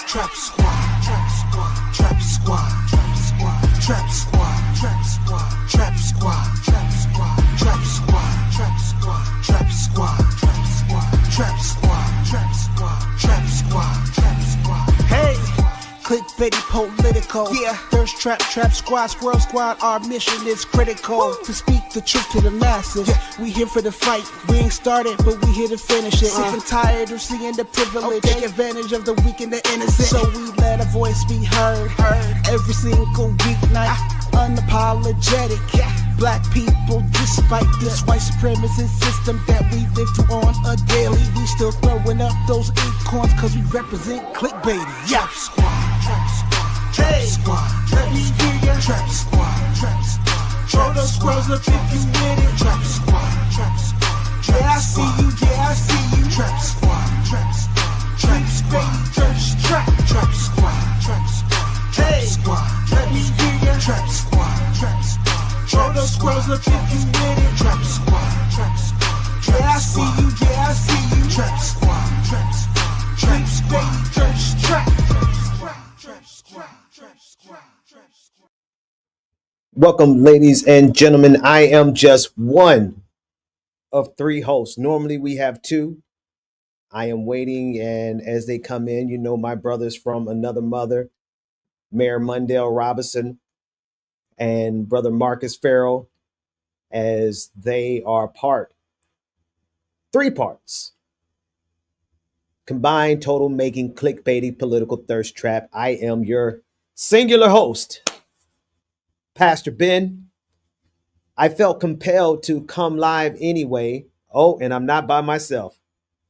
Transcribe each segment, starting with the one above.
Trap squad, trap squad, trap squad, trap squad, trap squad, trap squad, trap squad, trap squad, trap squad, trap squad, trap squad, trap squad, trap squad, trap squad, trap squad, trap squad. Hey, Clickbaity Political, yeah. Thirst Trap, Trap Squad, Squirrel Squad. Our mission is critical to speak the truth to the masses. We here for the fight. We ain't started, but we here to finish it. Sick and tired of seeing the privilege, take advantage of the weak and the innocent. So we let our voice be heard every single weeknight. Unapologetic. Black people, despite this white supremacist system that we live through on a daily, we still throwing up those acorns cause we represent clickbaity. Trap squad, trap squad, trap squad, let me hear ya. Trap squad, trap squad, throw those squirrels up if you with it. Trap squad, trap squad, yeah I see you, yeah I see you. Trap squad, trap squad, trap squad, ThirstTrap, trap squad, trap squad, trap squad, let me hear ya. Trap squad, trap squad, throw those squirrels up if you with it. Trap squad, trap squad, yeah I see you, yeah I see you. Trap squad, trap squad, trap squad, ThirstTrap, trap squad, trap squad, trap squad. Welcome, ladies and gentlemen. I am just one of three hosts. Normally we have two. I am waiting, and as they come in, you know, my brothers from another mother, Mayor Mundell Robinson and brother Marcus Farrell, as they are three parts, combined total making Clickbaity Political Thirstrap. I am your singular host, Pastor Ben. I felt compelled to come live anyway. Oh, and I'm not by myself.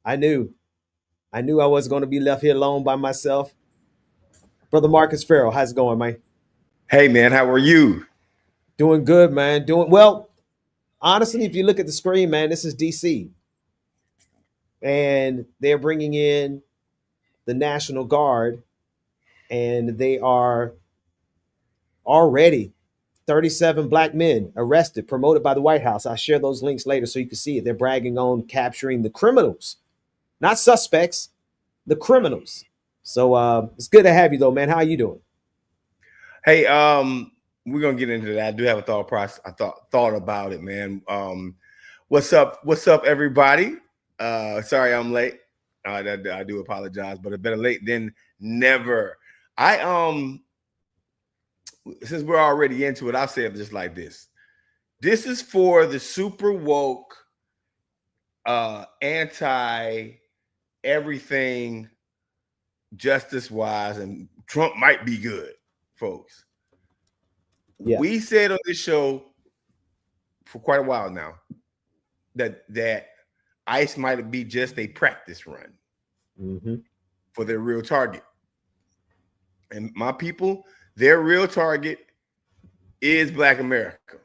I knew I wasn't going to be left here alone by myself. Brother Marcus Farrell, how's it going, man? Hey, man, how are you? Doing good, man. Doing well. Honestly, if you look at the screen, man, this is DC. And they're bringing in the National Guard, and they are already 37 black men arrested, promoted by the White House. I'll share those links later so you can see it. They're bragging on capturing the criminals, not suspects, the criminals. So it's good to have you, though, man. How are you doing? Hey, we're gonna get into that. I do have a thought process. I thought about it, man. What's up? What's up, everybody? Sorry I'm late. I do apologize, but it's better late than never. Since we're already into it, I'll say it just like this. This is for the super woke, anti everything justice wise, and Trump might be good, folks. Yeah. We said on this show for quite a while now that ICE might be just a practice run for their real target. And my people, their real target is Black America.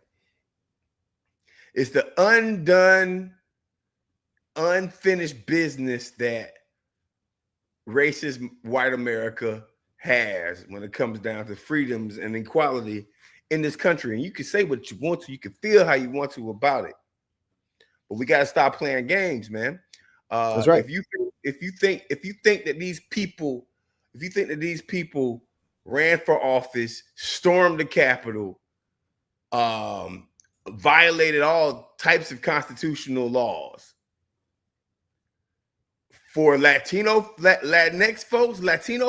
It's the undone, unfinished business that racist white America has when it comes down to freedoms and equality in this country. And you can say what you want to, you can feel how you want to about it, but we got to stop playing games, man. That's right. If you think that these people ran for office, stormed the Capitol, violated all types of constitutional laws for Latino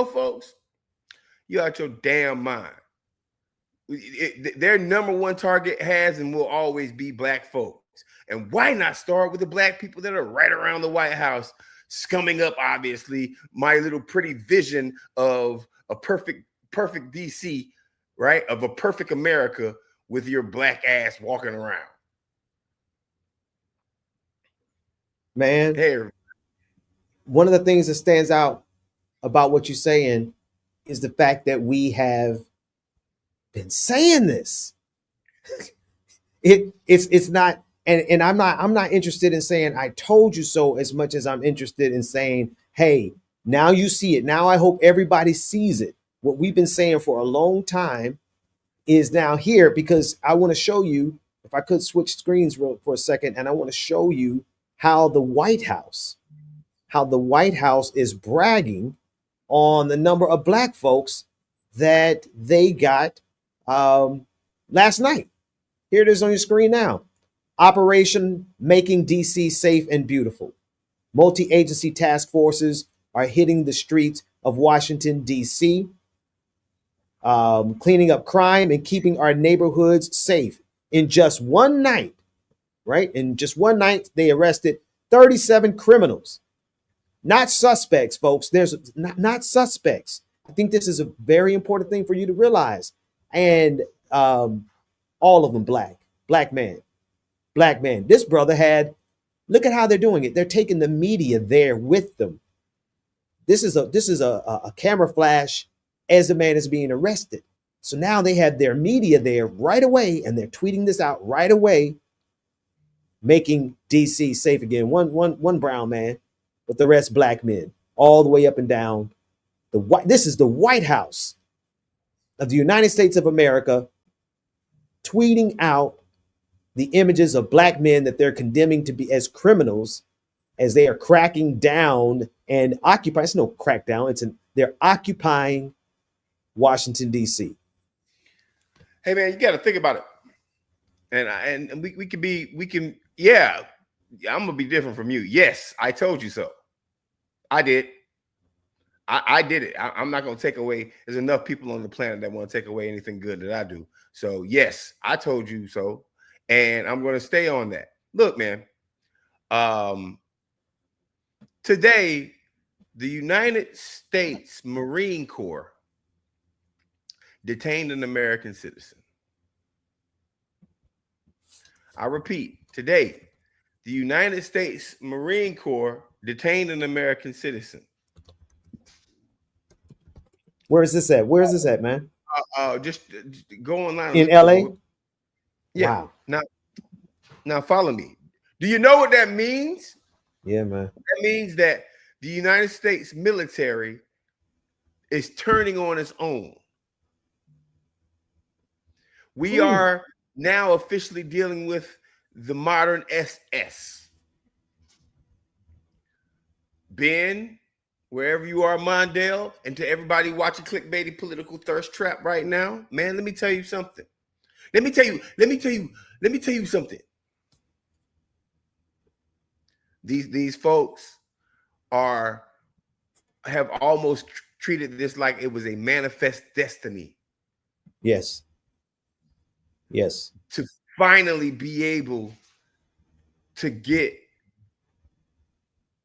folks, you out your damn mind. Their number one target has and will always be Black folks. And why not start with the Black people that are right around the White House, scumming up, obviously, my little pretty vision of a perfect DC, right? Of a perfect America with your Black ass walking around. Man, hey, one of the things that stands out about what you're saying is the fact that we have been saying this. It's not, and I'm not interested in saying I told you so as much as I'm interested in saying, hey, now you see it. Now I hope everybody sees it. What we've been saying for a long time is now here, because I want to show you, if I could switch screens for a second, and I want to show you how the White House is bragging on the number of black folks that they got last night. Here it is on your screen now. Operation Making DC Safe and Beautiful. Multi-agency task forces are hitting the streets of Washington, D.C., cleaning up crime and keeping our neighborhoods safe. In just one night, right? In just one night, they arrested 37 criminals. Not suspects, folks. There's not suspects. I think this is a very important thing for you to realize. And all of them black man. This brother had, look at how they're doing it. They're taking the media there with them. This is a camera flash as the man is being arrested. So now they have their media there right away, and they're tweeting this out right away, making DC safe again. One brown man, but the rest black men, all the way up and down. This is the White House of the United States of America tweeting out the images of black men that they're condemning to be as criminals as they are cracking down and occupying. It's no crackdown. They're occupying Washington, D.C. Hey man, you got to think about it. And we can I'm gonna be different from you. Yes, I told you so. I did. I did it. I'm not gonna take away. There's enough people on the planet that want to take away anything good that I do. So yes, I told you so, and I'm gonna stay on that. Look, man. Today, the United States Marine Corps detained an American citizen. I repeat, today, the United States Marine Corps detained an American citizen. Where is this at? Where is this at, man? Just go online. In LA? Yeah. Wow. Now follow me. Do you know what that means? Yeah, man. That means that the United States military is turning on its own. We are now officially dealing with the modern SS. Ben, wherever you are, Mondale, and to everybody watching Clickbaity Political Thirstrap right now, man, let me tell you something. Let me tell you something. These folks have almost treated this like it was a manifest destiny. Yes. To finally be able to get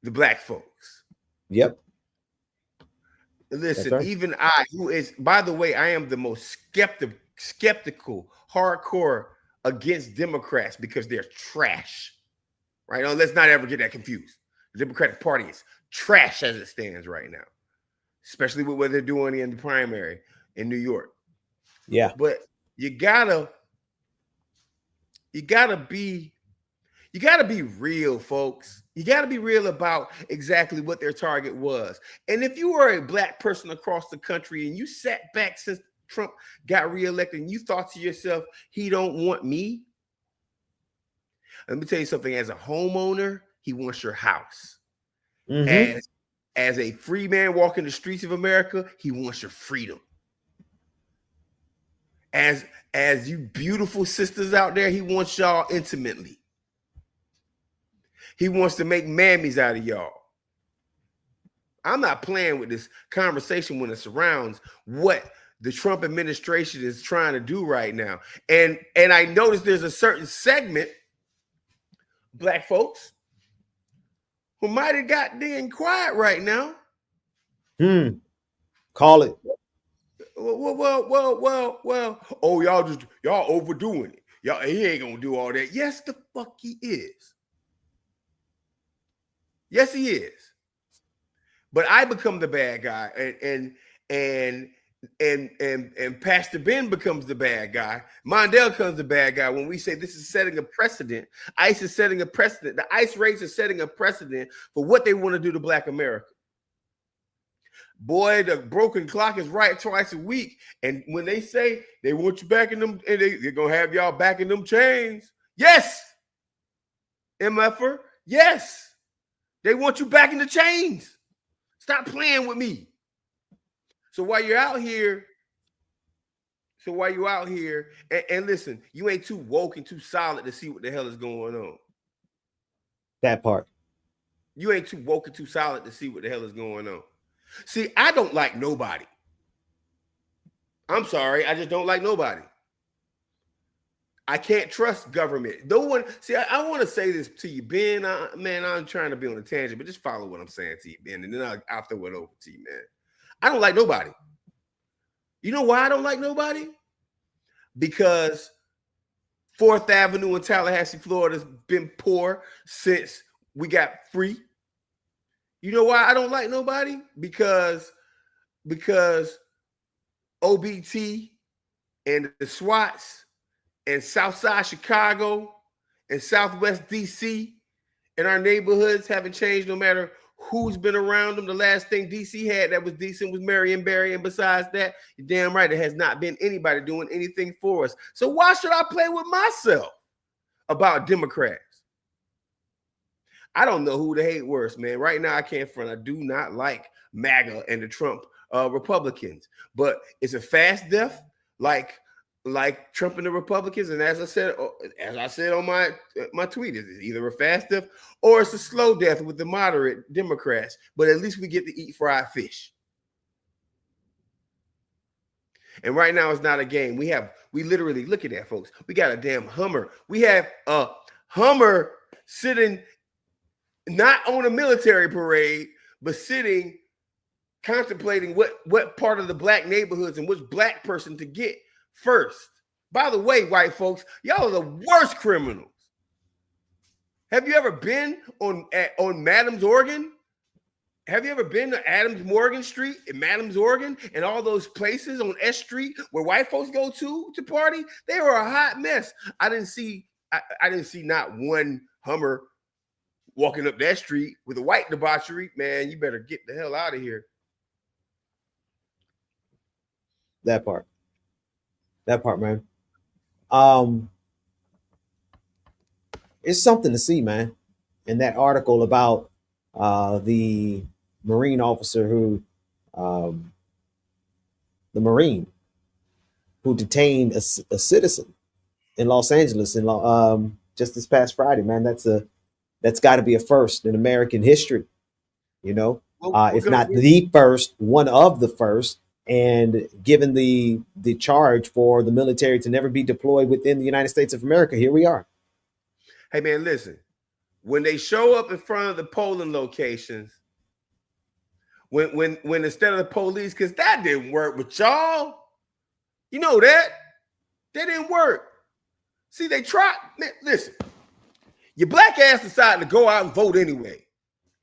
the black folks. Yep. Listen, right. Even I, who is, by the way, I am the most skeptical, hardcore against Democrats because they're trash. Right? Now, let's not ever get that confused. The Democratic Party is trash as it stands right now, especially with what they're doing in the primary in New York. Yeah. But you gotta be real, folks. You gotta be real about exactly what their target was. And if you were a black person across the country and you sat back since Trump got reelected and you thought to yourself, he don't want me. Let me tell you something. As a homeowner, he wants your house. Mm-hmm. As a free man walking the streets of America, he wants your freedom. As you beautiful sisters out there, he wants y'all intimately. He wants to make mammies out of y'all. I'm not playing with this conversation when it surrounds what the Trump administration is trying to do right now. And I noticed there's a certain segment, black folks, who might have got dang quiet right now. Call it. Well. Oh, y'all overdoing it. Y'all, he ain't gonna do all that. Yes, the fuck he is. Yes, he is. But I become the bad guy, and Pastor Ben becomes the bad guy. Mondale becomes the bad guy when we say this is setting a precedent. ICE is setting a precedent. The ICE raids are setting a precedent for what they want to do to Black America. Boy, the broken clock is right twice a week. And when they say they want you back in them, and they're going to have y'all back in them chains. Yes. MFer. Yes. They want you back in the chains. Stop playing with me. So while you're out here, and listen, you ain't too woke and too solid to see what the hell is going on. That part. You ain't too woke and too solid to see what the hell is going on. See, I don't like nobody. I'm sorry, I just don't like nobody. I can't trust government. No one. See, I want to say this to you, Ben. Man, I'm trying to be on a tangent, but just follow what I'm saying to you, Ben, and then I'll throw it over to you, man. I don't like nobody. You know why I don't like nobody? Because 4th Avenue in Tallahassee, Florida has been poor since we got free. You know why I don't like nobody? Because OBT and the SWATs and Southside Chicago and Southwest DC and our neighborhoods haven't changed no matter who's been around them. The last thing DC had that was decent was Marion Barry. And besides that, you're damn right, there has not been anybody doing anything for us. So why should I play with myself about Democrats? I don't know who to hate worse, man. Right now, I can't front. I do not like MAGA and the Trump Republicans. But it's a fast death like Trump and the Republicans. And as I said on my tweet, it's either a fast death or it's a slow death with the moderate Democrats. But at least we get to eat fried fish. And right now it's not a game. We literally, look at that, folks. We got a damn Hummer. We have a Hummer sitting not on a military parade, but sitting contemplating what part of the black neighborhoods and which black person to get first. By the way, white folks, y'all are the worst criminals. Have you ever been on Madams, Oregon? Have you ever been to Adams Morgan Street in Madams, Oregon, and all those places on S Street where white folks go to party? They were a hot mess. I didn't see not one Hummer walking up that street with a white debauchery. Man, you better get the hell out of here. That part, man. It's something to see, man. In that article about the Marine officer who detained a citizen in Los Angeles just this past Friday, man. That's got to be a first in American history, you know, if not the first, one of the first. And given the charge for the military to never be deployed within the United States of America, here we are. Hey, man, listen. When they show up in front of the polling locations, when instead of the police, because that didn't work with y'all, you know that didn't work. See, they tried. Listen, your black ass decided to go out and vote anyway.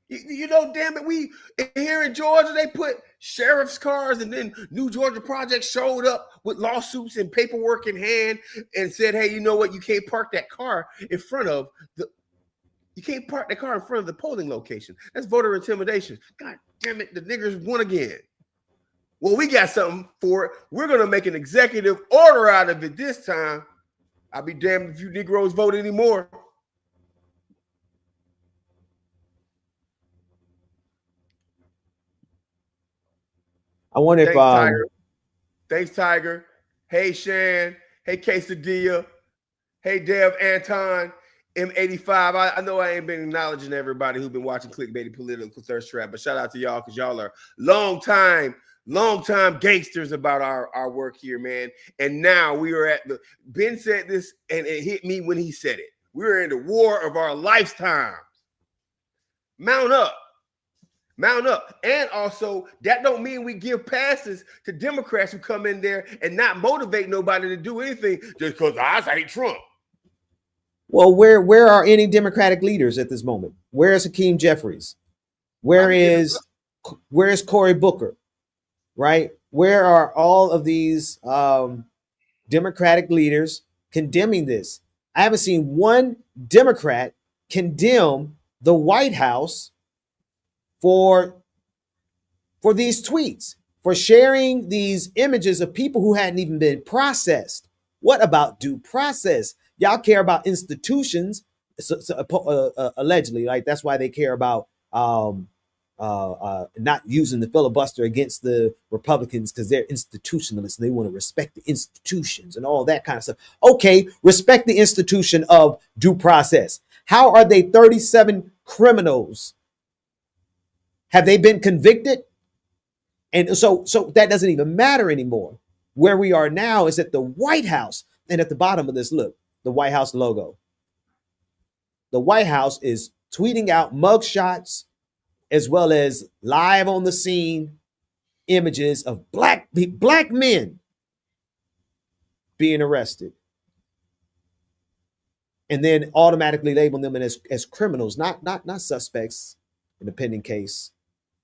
You know, damn it, we here in Georgia, they put sheriff's cars, and then New Georgia Project showed up with lawsuits and paperwork in hand and said, hey, you know what? You can't park that car in front of the polling location. That's voter intimidation. God damn it, the niggers won again. Well, we got something for it. We're going to make an executive order out of it this time. I'll be damned if you Negroes vote anymore. I wonder if Tiger. Thanks, Tiger. Hey, Shan. Hey, Quesadilla. Hey, Dev Anton. M85. I know I ain't been acknowledging everybody who's been watching Clickbaity Political Thirstrap, but shout out to y'all because y'all are long time gangsters about our work here, man. And now we are at Ben said this and it hit me when he said it. We're in the war of our lifetimes. Mount up. And also, that don't mean we give passes to Democrats who come in there and not motivate nobody to do anything just because I hate Trump. Well, where are any Democratic leaders at this moment? Where is Hakeem Jeffries? Where is Cory Booker? Right? Where are all of these Democratic leaders condemning this? I haven't seen one Democrat condemn the White House for these tweets, for sharing these images of people who hadn't even been processed. What about due process? Y'all care about institutions, allegedly, like that's why they care about not using the filibuster against the Republicans because they're institutionalists and they want to respect the institutions and all that kind of stuff. Okay, respect the institution of due process. How are they 37 criminals? Have they been convicted? And so that doesn't even matter anymore. Where we are now is at the White House. And at the bottom of this, look, the White House logo. The White House is tweeting out mugshots as well as live on the scene images of black men being arrested. And then automatically labeling them as criminals, not suspects in the pending case,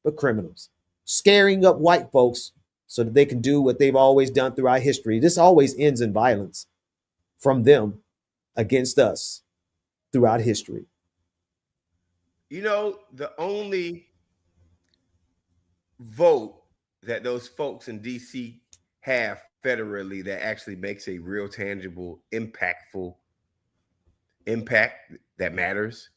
but criminals. Scaring up white folks so that they can do what they've always done throughout history. This always ends in violence from them against us throughout history. You know, the only vote that those folks in DC have federally that actually makes a real tangible, impactful impact that matters.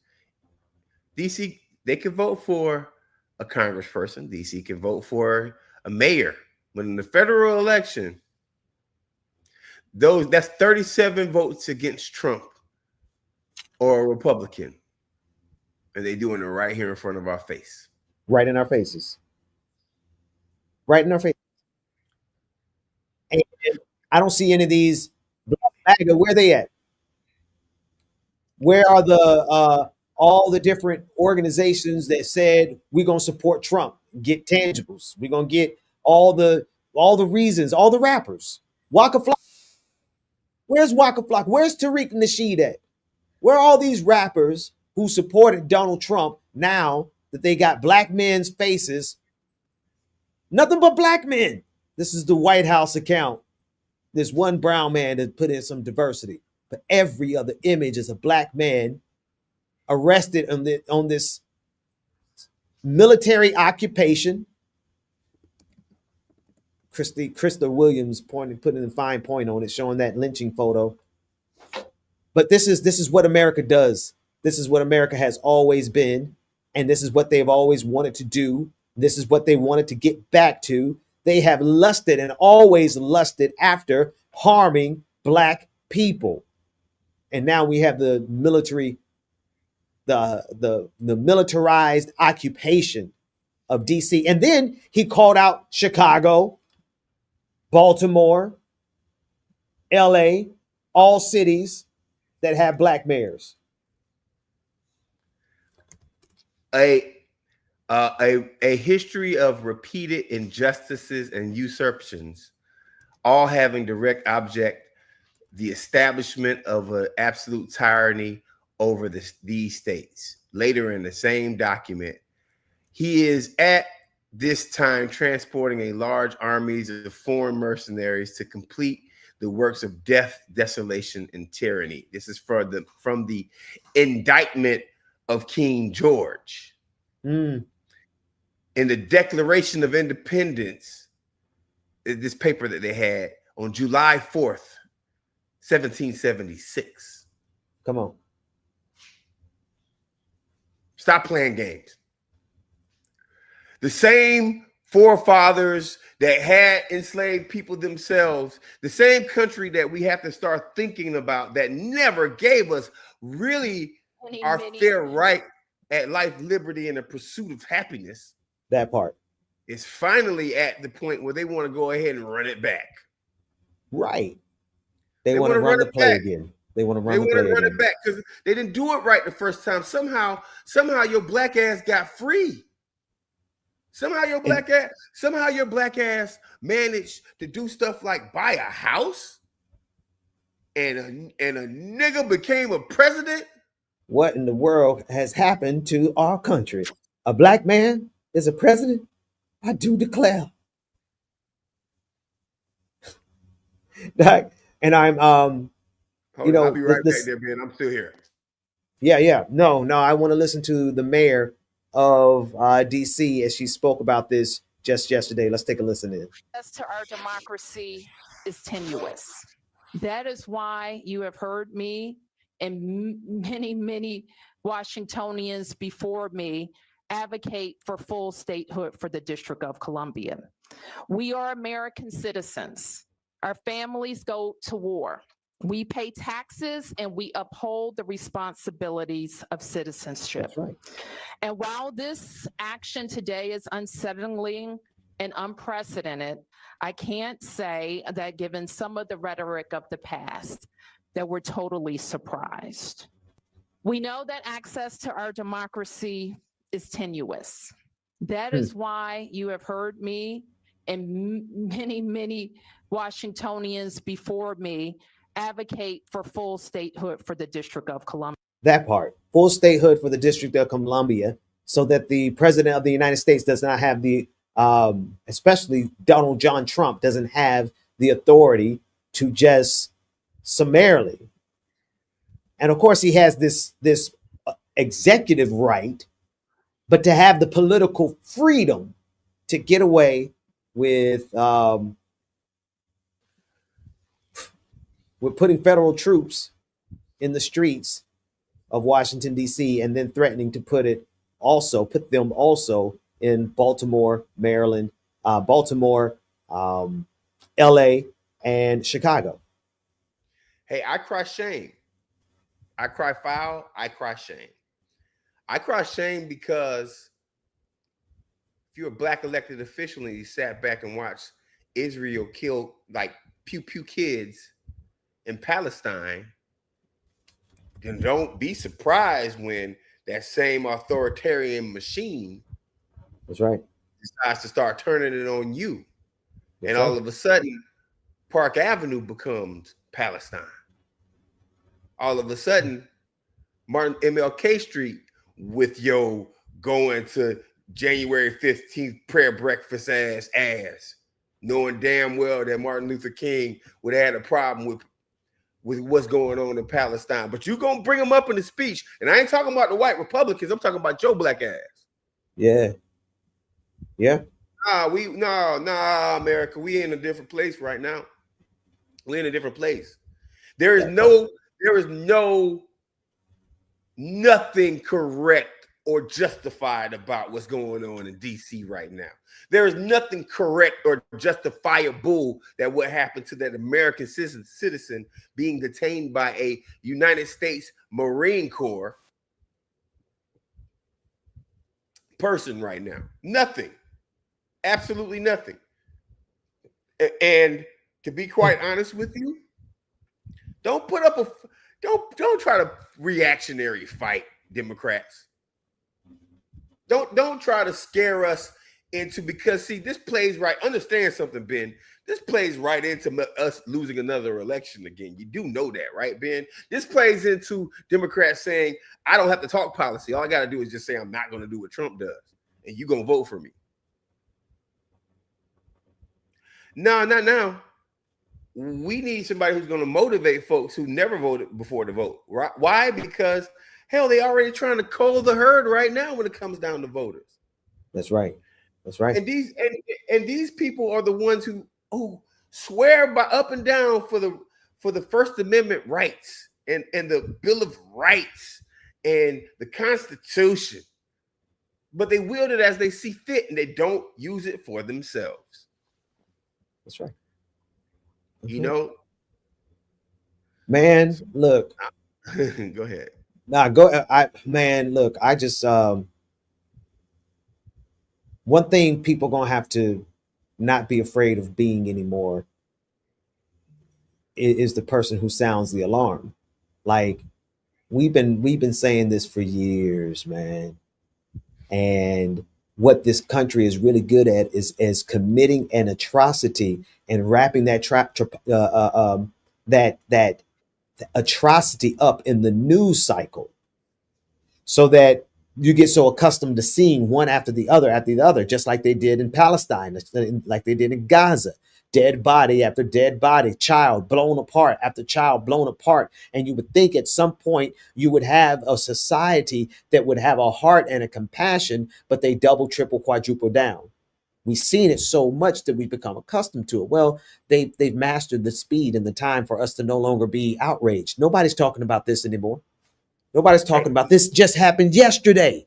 DC, they can vote for a congressperson. DC can vote for a mayor. When in the federal election, that's 37 votes against Trump or a Republican. And they doing it right here in front of our face. Right in our faces. Right in our face. And I don't see any of these black MAGA. Where are they at? Where are the all the different organizations that said we're gonna support Trump, get tangibles, we're gonna get all the reasons, all the rappers? Waka Flock. Where's Waka Flock? Where's Tariq Nasheed at? Where are all these rappers who supported Donald Trump now that they got black men's faces? Nothing but black men. This is the White House account. There's one brown man that put in some diversity, but every other image is a black man arrested on this military occupation. Krista Williams putting a fine point on it, showing that lynching photo. But this is what America does. This is what America has always been, and this is what they've always wanted to do. This is what they wanted to get back to. They have lusted and always lusted after harming black people. And now we have the military, the militarized occupation of DC. And then he called out Chicago, Baltimore, LA, all cities that have black mayors. A history of repeated injustices and usurpations, all having direct object the establishment of an absolute tyranny over these states. Later in the same document, he is at this time transporting a large armies of foreign mercenaries to complete the works of death, desolation, and tyranny. This is from the indictment of King George. In the Declaration of Independence, this paper that they had on July 4th, 1776. Come on. Stop playing games. The same forefathers that had enslaved people themselves, the same country that we have to start thinking about that never gave us really our fair right at life, liberty, and the pursuit of happiness. That part is finally at the point where they want to go ahead and run it back. Right. They want to run the play again. They want to run it back because they didn't do it right the first time. Somehow your black ass got free. Somehow your black ass managed to do stuff like buy a house, and a nigga became a president. What in the world has happened to our country? A black man is a president? I do declare. And I'm I'll be right back there, Ben. I'm still here. Yeah. No, I want to listen to the mayor of DC as she spoke about this just yesterday. Let's take a listen in. As to our democracy is tenuous. That is why you have heard me and many Washingtonians before me advocate for full statehood for the District of Columbia. We are American citizens. Our families go to war. We pay taxes and we uphold the responsibilities of citizenship. That's right. And while this action today is unsettling and unprecedented, I can't say that given some of the rhetoric of the past, that we're totally surprised. We know that access to our democracy is tenuous. That is why you have heard me and many Washingtonians before me advocate for full statehood for the District of Columbia. That part, full statehood for the District of Columbia, so that the president of the United States does not have the, especially Donald John Trump, doesn't have the authority to just summarily. And of course, he has this executive right, but to have the political freedom to get away with putting federal troops in the streets of Washington, D.C., and then threatening to put them also in Baltimore, Maryland, L.A., and Chicago. Hey, I cry shame. I cry foul. I cry shame. I cry shame because if you're a black elected official and you sat back and watched Israel kill like pew kids in Palestine, then don't be surprised when that same authoritarian machine, that's right, decides to start turning it on you. That's and right. All of a sudden, Park Avenue becomes Palestine. All of a sudden, Martin MLK Street with your going to January 15th prayer breakfast ass, knowing damn well that Martin Luther King would have had a problem with what's going on in Palestine. But you gonna bring him up in the speech. And I ain't talking about the white Republicans. I'm talking about your black ass. Yeah. Yeah. America. We in a different place right now. We're in a different place. Nothing correct or justified about what's going on in DC right now. There is nothing correct or justifiable that what happened to that American citizen being detained by a United States Marine Corps person right now. Nothing. Absolutely nothing. And to be quite honest with you, don't try to reactionary fight Democrats. Don't try to scare us into, because see, this plays right. Understand something, Ben. This plays right into us losing another election again. You do know that, right, Ben? This plays into Democrats saying, I don't have to talk policy. All I got to do is just say I'm not going to do what Trump does, and you're going to vote for me. No, not now. We need somebody who's going to motivate folks who never voted before to vote. Right? Why? Because hell, they already trying to cull the herd right now when it comes down to voters. That's right. That's right. And these people are the ones who swear by up and down for the First Amendment rights and the Bill of Rights and the Constitution, but they wield it as they see fit and they don't use it for themselves. That's right. You know, man, look. Go ahead. Look, I just one thing people gonna have to not be afraid of being anymore is the person who sounds the alarm. Like we've been saying this for years, man. And what this country is really good at is committing an atrocity and wrapping that that atrocity up in the news cycle, so that you get so accustomed to seeing one after the other, just like they did in Palestine, like they did in Gaza. Dead body after dead body, child blown apart after child blown apart. And you would think at some point you would have a society that would have a heart and a compassion, but they double, triple, quadruple down. We've seen it so much that we've become accustomed to it. Well, they've mastered the speed and the time for us to no longer be outraged. Nobody's talking about this anymore. Nobody's talking about this. Just happened yesterday.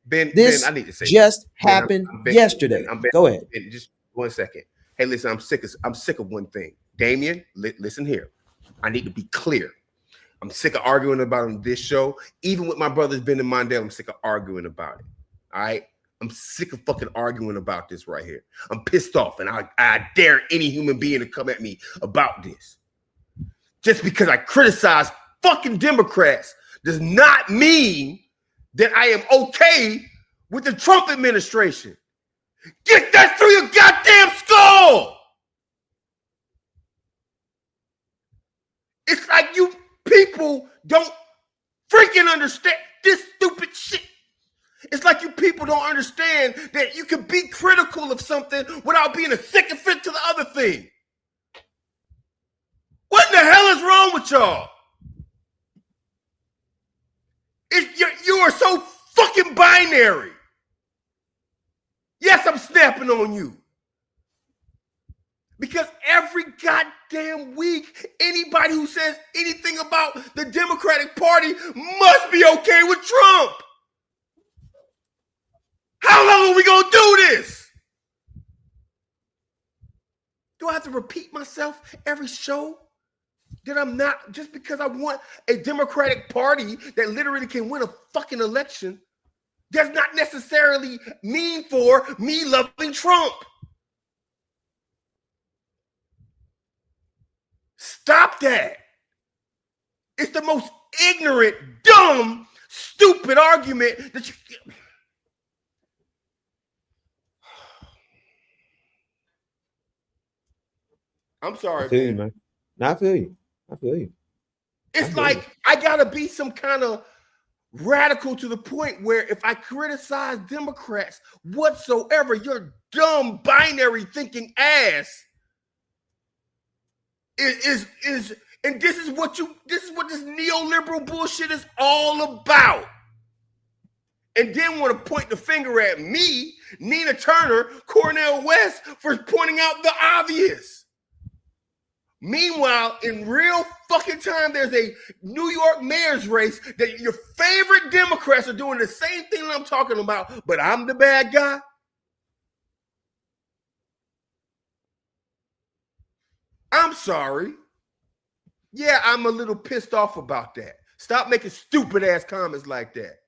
Ben, This I need to say just happened yesterday. Go ahead. Ben, just 1 second. Hey, listen, I'm sick of one thing. Damien, listen here. I need to be clear. I'm sick of arguing about it on this show. Even with my brothers Ben and Mondale, I'm sick of arguing about it. All right. I'm sick of fucking arguing about this right here. I'm pissed off, and I dare any human being to come at me about this. Just because I criticize fucking Democrats does not mean that I am okay with the Trump administration. Get that through your goddamn skull. It's like you people don't freaking understand this stupid shit. It's like you people don't understand that you can be critical of something without being a sycophant to the other thing. What in the hell is wrong with y'all? You are so fucking binary. Yes, I'm snapping on you. Because every goddamn week, anybody who says anything about the Democratic Party must be okay with Trump. How long are we going to do this? Do I have to repeat myself every show? That I'm not, just because I want a Democratic Party that literally can win a fucking election, does not necessarily mean for me loving Trump. Stop that. It's the most ignorant, dumb, stupid argument that you... I'm sorry, I feel you, man. No, I feel you. It's like I gotta be some kind of radical to the point where if I criticize Democrats whatsoever, your dumb binary thinking ass is and this is what this neoliberal bullshit is all about. And then want to point the finger at me, Nina Turner, Cornel West for pointing out the obvious. Meanwhile, in real fucking time, there's a New York mayor's race that your favorite Democrats are doing the same thing that I'm talking about, but I'm the bad guy. I'm sorry. Yeah, I'm a little pissed off about that. Stop making stupid ass comments like that.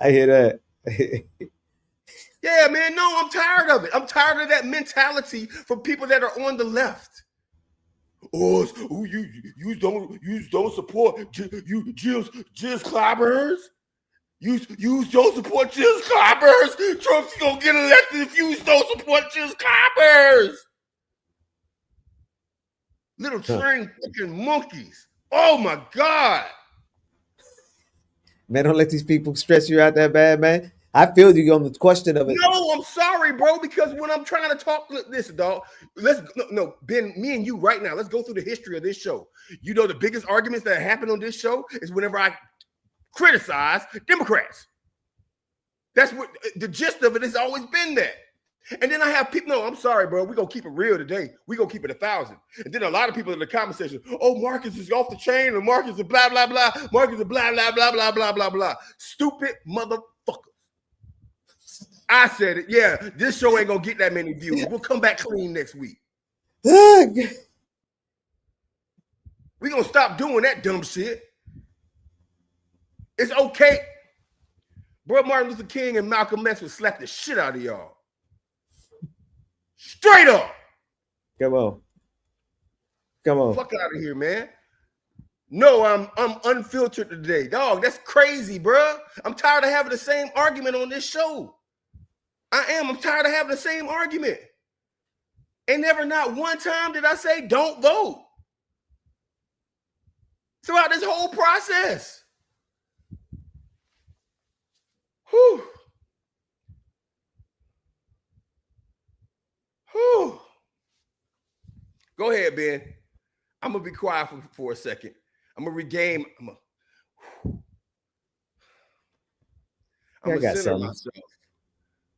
I hear that. Yeah, man, no, I'm tired of it. I'm tired of that mentality from people that are on the left. Oh, you don't support Jill's clobbers. You don't support Jill's clobbers. Trump's gonna get elected if you don't support Jill's clobbers. Little trained fucking monkeys. Oh my God. Man, don't let these people stress you out that bad, man. I feel you on the question of it. No, I'm sorry, bro, because when I'm trying to talk, listen, dog, Ben, me and you right now, let's go through the history of this show. You know, the biggest arguments that happen on this show is whenever I criticize Democrats. That's what the gist of it has always been that. And then I have people, no, I'm sorry, bro, we're going to keep it real today. We're going to keep it 1,000. And then a lot of people in the comment section, oh, Marcus is off the chain, and Marcus is blah, blah, blah. Marcus is blah, blah, blah, blah, blah, blah, blah. Stupid motherfucker. I said it. Yeah, this show ain't gonna get that many views. We'll come back clean next week. We're gonna stop doing that dumb shit. It's okay. Bro, Martin Luther King and Malcolm X would slap the shit out of y'all. Straight up. Come on. Fuck out of here, man. No, I'm unfiltered today. Dog, that's crazy, bro. I'm tired of having the same argument on this show. I'm tired of having the same argument. And never not one time did I say don't vote. Throughout this whole process. Whew. Whew. Go ahead, Ben. I'm going to be quiet for a second. I'm going to regain. I'm going to center myself.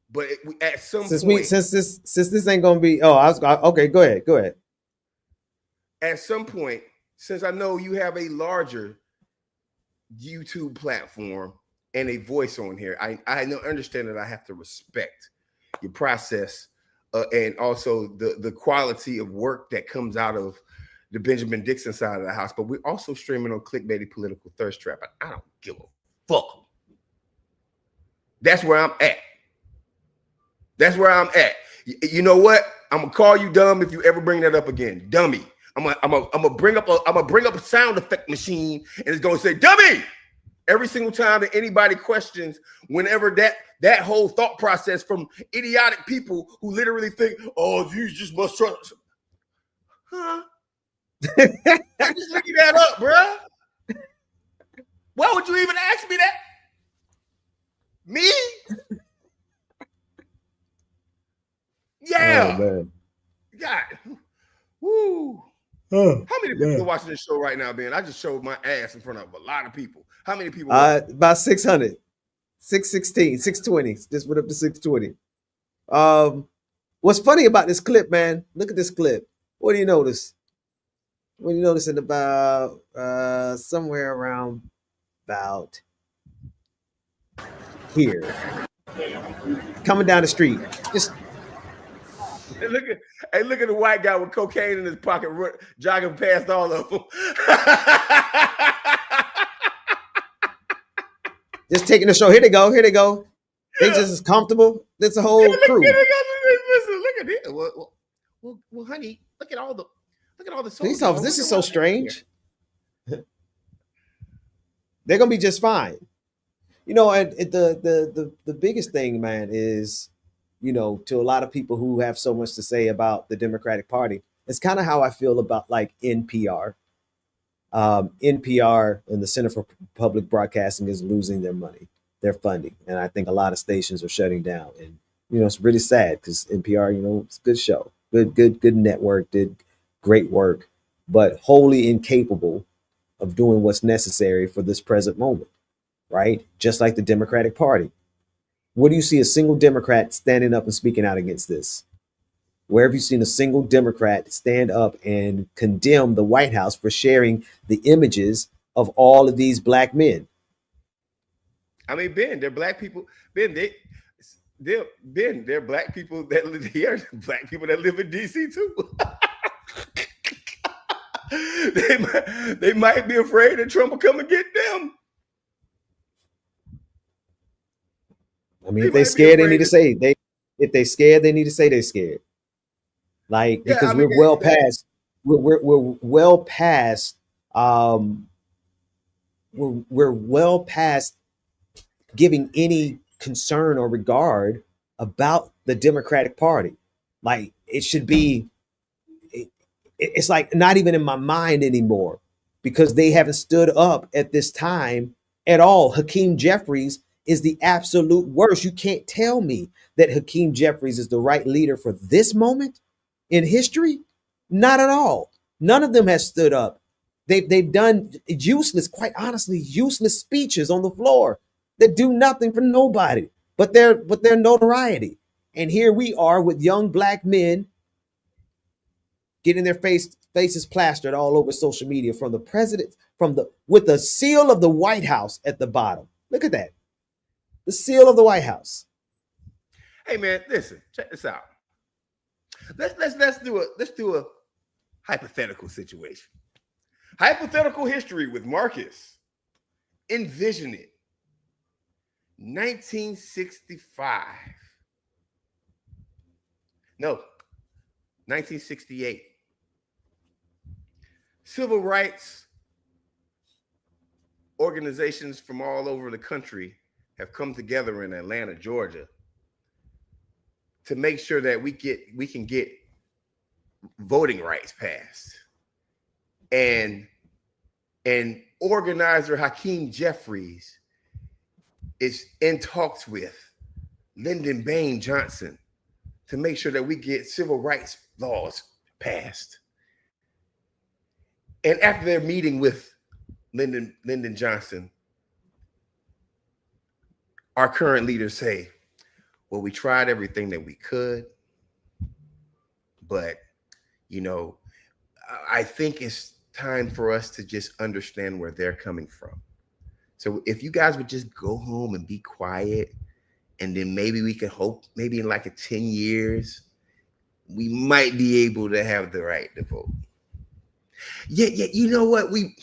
But at some point, since this ain't gonna be, okay, go ahead. At some point, since I know you have a larger YouTube platform and a voice on here, I understand that I have to respect your process and also the quality of work that comes out of the Benjamin Dixon side of the house. But we're also streaming on Clickbaity Political Thirstrap. I don't give a fuck. That's where I'm at. That's where I'm at. You know what? I'm gonna call you dumb if you ever bring that up again, dummy. I'm gonna bring up a sound effect machine, and it's gonna say dummy every single time that anybody questions. Whenever that whole thought process from idiotic people who literally think, oh, you just must trust, huh? I'm just looking that up, bruh. Why would you even ask me that? Me? Yeah. Oh, man. God. Woo. Oh, how many people are watching this show right now, Ben? I just showed my ass in front of a lot of people. How many people? About 600. 616, 620. Just went up to 620. What's funny about this clip, man? Look at this clip. What do you notice? What do you notice in about somewhere around about here? Coming down the street. Just Hey, look at the white guy with cocaine in his pocket, jogging past all of them. just taking the show. Here they go. Here they go. They just as comfortable. That's a whole crew. Look at it. Well, honey, look at all the soldiers. This is so strange. They're gonna be just fine. You know, and the biggest thing, man, is, you know, to a lot of people who have so much to say about the Democratic Party, it's kind of how I feel about like NPR. NPR and the Center for Public Broadcasting is losing their money, their funding. And I think a lot of stations are shutting down. And, you know, it's really sad because NPR, you know, it's a good show, good network, did great work, but wholly incapable of doing what's necessary for this present moment, right? Just like the Democratic Party. Where do you see a single Democrat standing up and speaking out against this? Where have you seen a single Democrat stand up and condemn the White House for sharing the images of all of these black men? I mean, Ben, they're black people. Ben, they're black people that live here, black people that live in DC too. they might be afraid that Trump will come and get them. I mean, if they're scared, they need to say if they're scared, they need to say they're scared. Like, because we're well past, we're well past, we're well past giving any concern or regard about the Democratic Party. Like, it should be, it's like not even in my mind anymore because they haven't stood up at this time at all. Hakeem Jeffries is the absolute worst. You can't tell me that Hakeem Jeffries is the right leader for this moment in history. Not at all. None of them has stood up. They've done useless, quite honestly, useless speeches on the floor that do nothing for nobody but their notoriety. And here we are with young black men getting their faces plastered all over social media from the president, with the seal of the White House at the bottom. Look at that. The seal of the White House. Hey man, listen, check this out. Let's do a hypothetical situation. Hypothetical history with Marcus. Envision it. 1965. No, 1968. Civil rights organizations from all over the country have come together in Atlanta, Georgia, to make sure that we can get voting rights passed. And organizer Hakeem Jeffries is in talks with Lyndon Baines Johnson to make sure that we get civil rights laws passed. And after their meeting with Lyndon Johnson, our current leaders say, well, we tried everything that we could, but, you know, I think it's time for us to just understand where they're coming from. So if you guys would just go home and be quiet, and then maybe we could hope, maybe in like 10 years, we might be able to have the right to vote. Yeah, you know what? We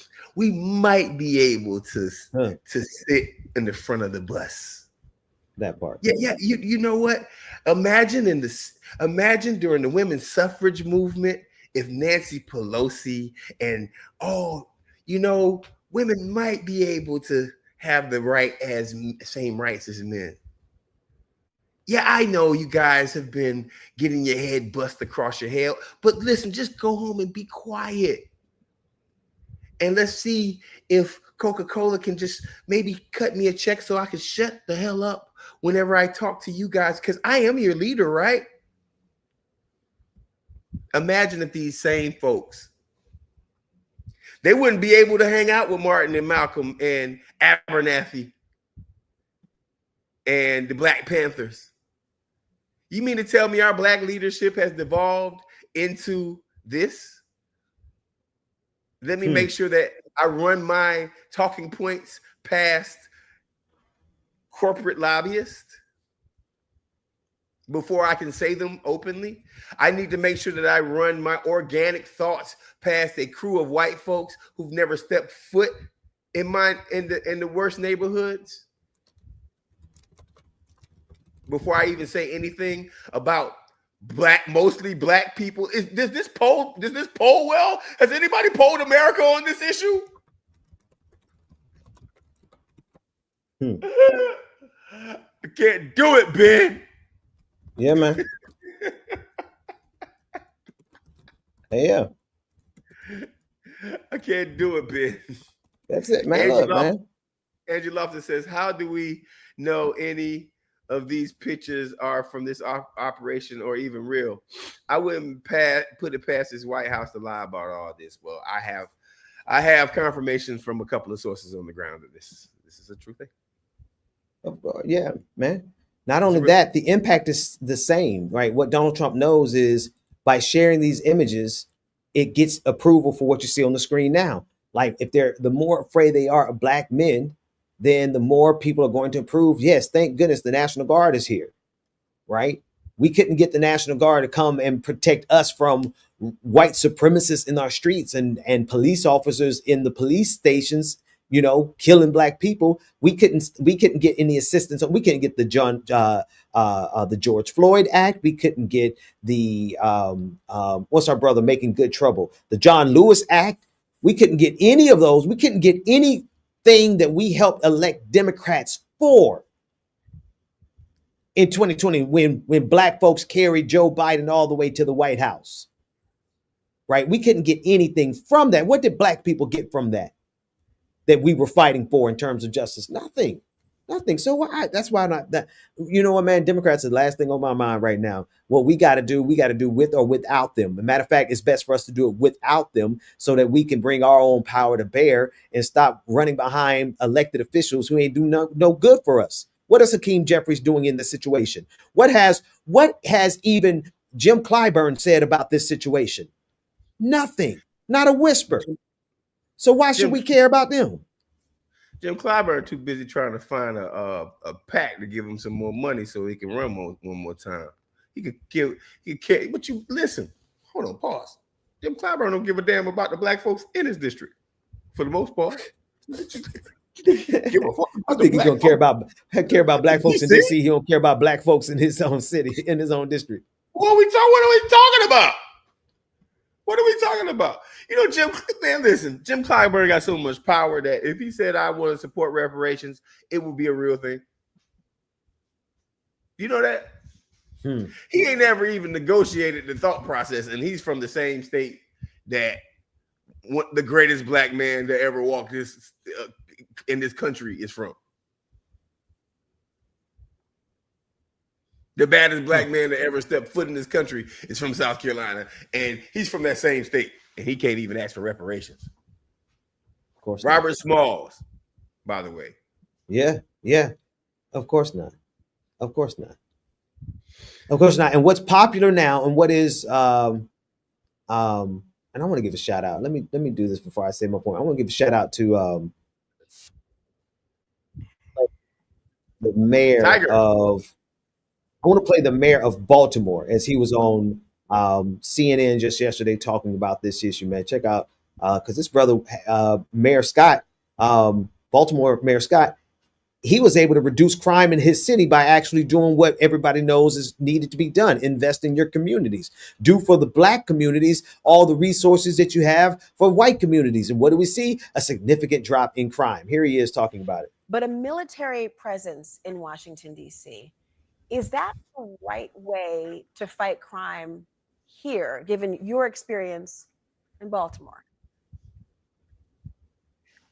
might be able to sit in the front of the bus. That part. Yeah. You know what? Imagine during the women's suffrage movement, if Nancy Pelosi and women might be able to have the same rights as men. Yeah, I know you guys have been getting your head bust across your head, but listen, just go home and be quiet. And let's see if Coca-Cola can just maybe cut me a check so I can shut the hell up whenever I talk to you guys, because I am your leader, right? Imagine if these same folks, they wouldn't be able to hang out with Martin and Malcolm and Abernathy and the Black Panthers. You mean to tell me our Black leadership has devolved into this? Let me make sure that I run my talking points past corporate lobbyists before I can say them openly. I need to make sure that I run my organic thoughts past a crew of white folks who've never stepped foot in the worst neighborhoods before I even say anything about mostly black people. Does this poll well? Has anybody polled America on this issue? I can't do it, Ben. Yeah, man. Hey, yeah. I can't do it, Ben. That's it, man. Andrew Lofton says, how do we know any of these pictures are from this operation or even real? I wouldn't put it past this White House to lie about all this. Well, I have confirmation from a couple of sources on the ground that this is a true thing. Yeah, man. Not only that, the impact is the same, right? What Donald Trump knows is by sharing these images, it gets approval for what you see on the screen now. Like the more afraid they are of black men, then the more people are going to approve. Yes, thank goodness the National Guard is here, right? We couldn't get the National Guard to come and protect us from white supremacists in our streets and police officers in the police stations, killing black people. We couldn't get any assistance. We couldn't get the George Floyd Act. We couldn't get the what's our brother making good trouble? The John Lewis Act. We couldn't get any of those. We couldn't get anything that we helped elect Democrats for in 2020 when black folks carried Joe Biden all the way to the White House. Right? We couldn't get anything from that. What did black people get from that we were fighting for in terms of justice? Nothing. So that's why not that. You know what, man? Democrats are the last thing on my mind right now. What we got to do with or without them. As a matter of fact, it's best for us to do it without them so that we can bring our own power to bear and stop running behind elected officials who ain't do no good for us. What is Hakeem Jeffries doing in this situation? What has even Jim Clyburn said about this situation? Nothing. Not a whisper. So why should we care about them? Jim Clyburn too busy trying to find a PAC to give him some more money so he can run one more time. He could care. But you listen, hold on, pause. Jim Clyburn don't give a damn about the black folks in his district for the most part. I think he's gonna care about black folks in DC. He don't care about black folks in his own city, in his own district. What are we talking about? What are we talking about? Jim Clyburn got so much power that if he said, I want to support reparations, it would be a real thing. You know that? He ain't never even negotiated the thought process, and he's from the same state that the greatest black man that ever walked in this country is from. The baddest black man that ever stepped foot in this country is from South Carolina, and he's from that same state, and he can't even ask for reparations. Of course, Robert Smalls, by the way. Yeah. Of course not. And what's popular now, and what is, and I want to give a shout out. Let me do this before I say my point. I want to give a shout out to the mayor Tiger. of. I want to play the mayor of Baltimore as he was on CNN just yesterday talking about this issue. Man, check out because this brother, Mayor Scott, Baltimore Mayor Scott, he was able to reduce crime in his city by actually doing what everybody knows is needed to be done: invest in your communities, do for the Black communities all the resources that you have for white communities. And what do we see? A significant drop in crime. Here he is talking about it. But a military presence in Washington, D.C., is that the right way to fight crime here, given your experience in Baltimore?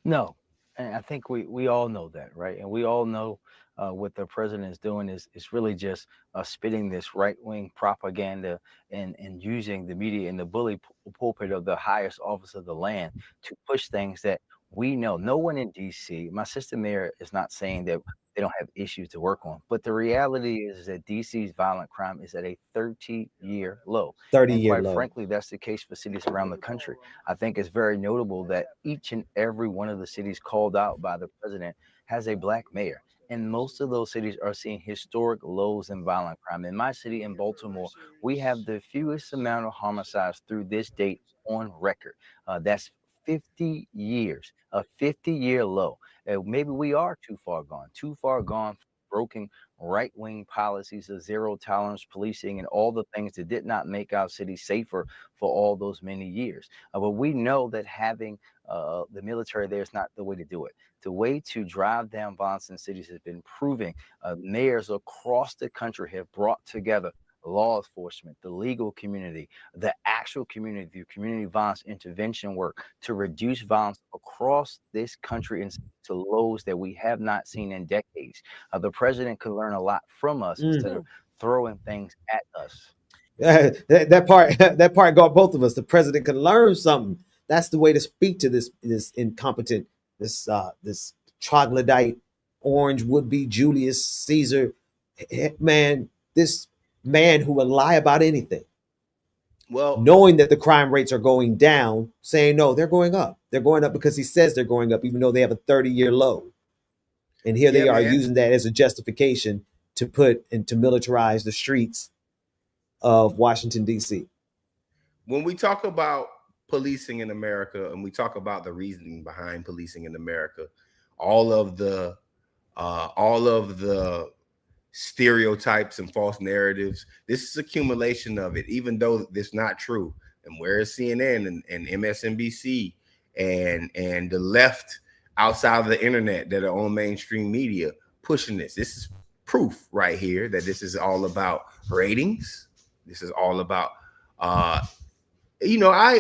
No, and I think we all know that, right? And we all know what the president is doing is really just spitting this right-wing propaganda and using the media and the bully pulpit of the highest office of the land to push things that we know. No one in D.C., my sister mayor is not saying that they don't have issues to work on, but the reality is that D.C.'s violent crime is at a 30-year low. 30-year Quite low. frankly, that's the case for cities around the country. I think it's very notable that each and every one of the cities called out by the president has a Black mayor. And most of those cities are seeing historic lows in violent crime. In my city, in Baltimore, we have the fewest amount of homicides through this date on record. That's 50 years, a 50-year low. Maybe we are too far gone, broken right-wing policies of zero tolerance policing and all the things that did not make our city safer for all those many years. But we know that having the military there is not the way to do it. The way to drive down violence in cities has been proving. Mayors across the country have brought together law enforcement, the legal community, the actual community, the community violence intervention work to reduce violence across this country into lows that we have not seen in decades. The president could learn a lot from us instead of throwing things at us. That part got both of us. The president can learn something. That's the way to speak to this incompetent, this troglodyte, orange would-be Julius Caesar, man. This man who would lie about anything. Well, knowing that the crime rates are going down, saying no, they're going up. They're going up because he says they're going up, even though they have a 30-year low. And here they are using that as a justification to put and to militarize the streets of Washington, D.C. When we talk about policing in America and we talk about the reasoning behind policing in America, all of the stereotypes and false narratives, this is accumulation of it, even though this not true. And where is CNN and MSNBC and the left outside of the internet that are on mainstream media pushing this? This is proof right here that this is all about ratings. This is all about I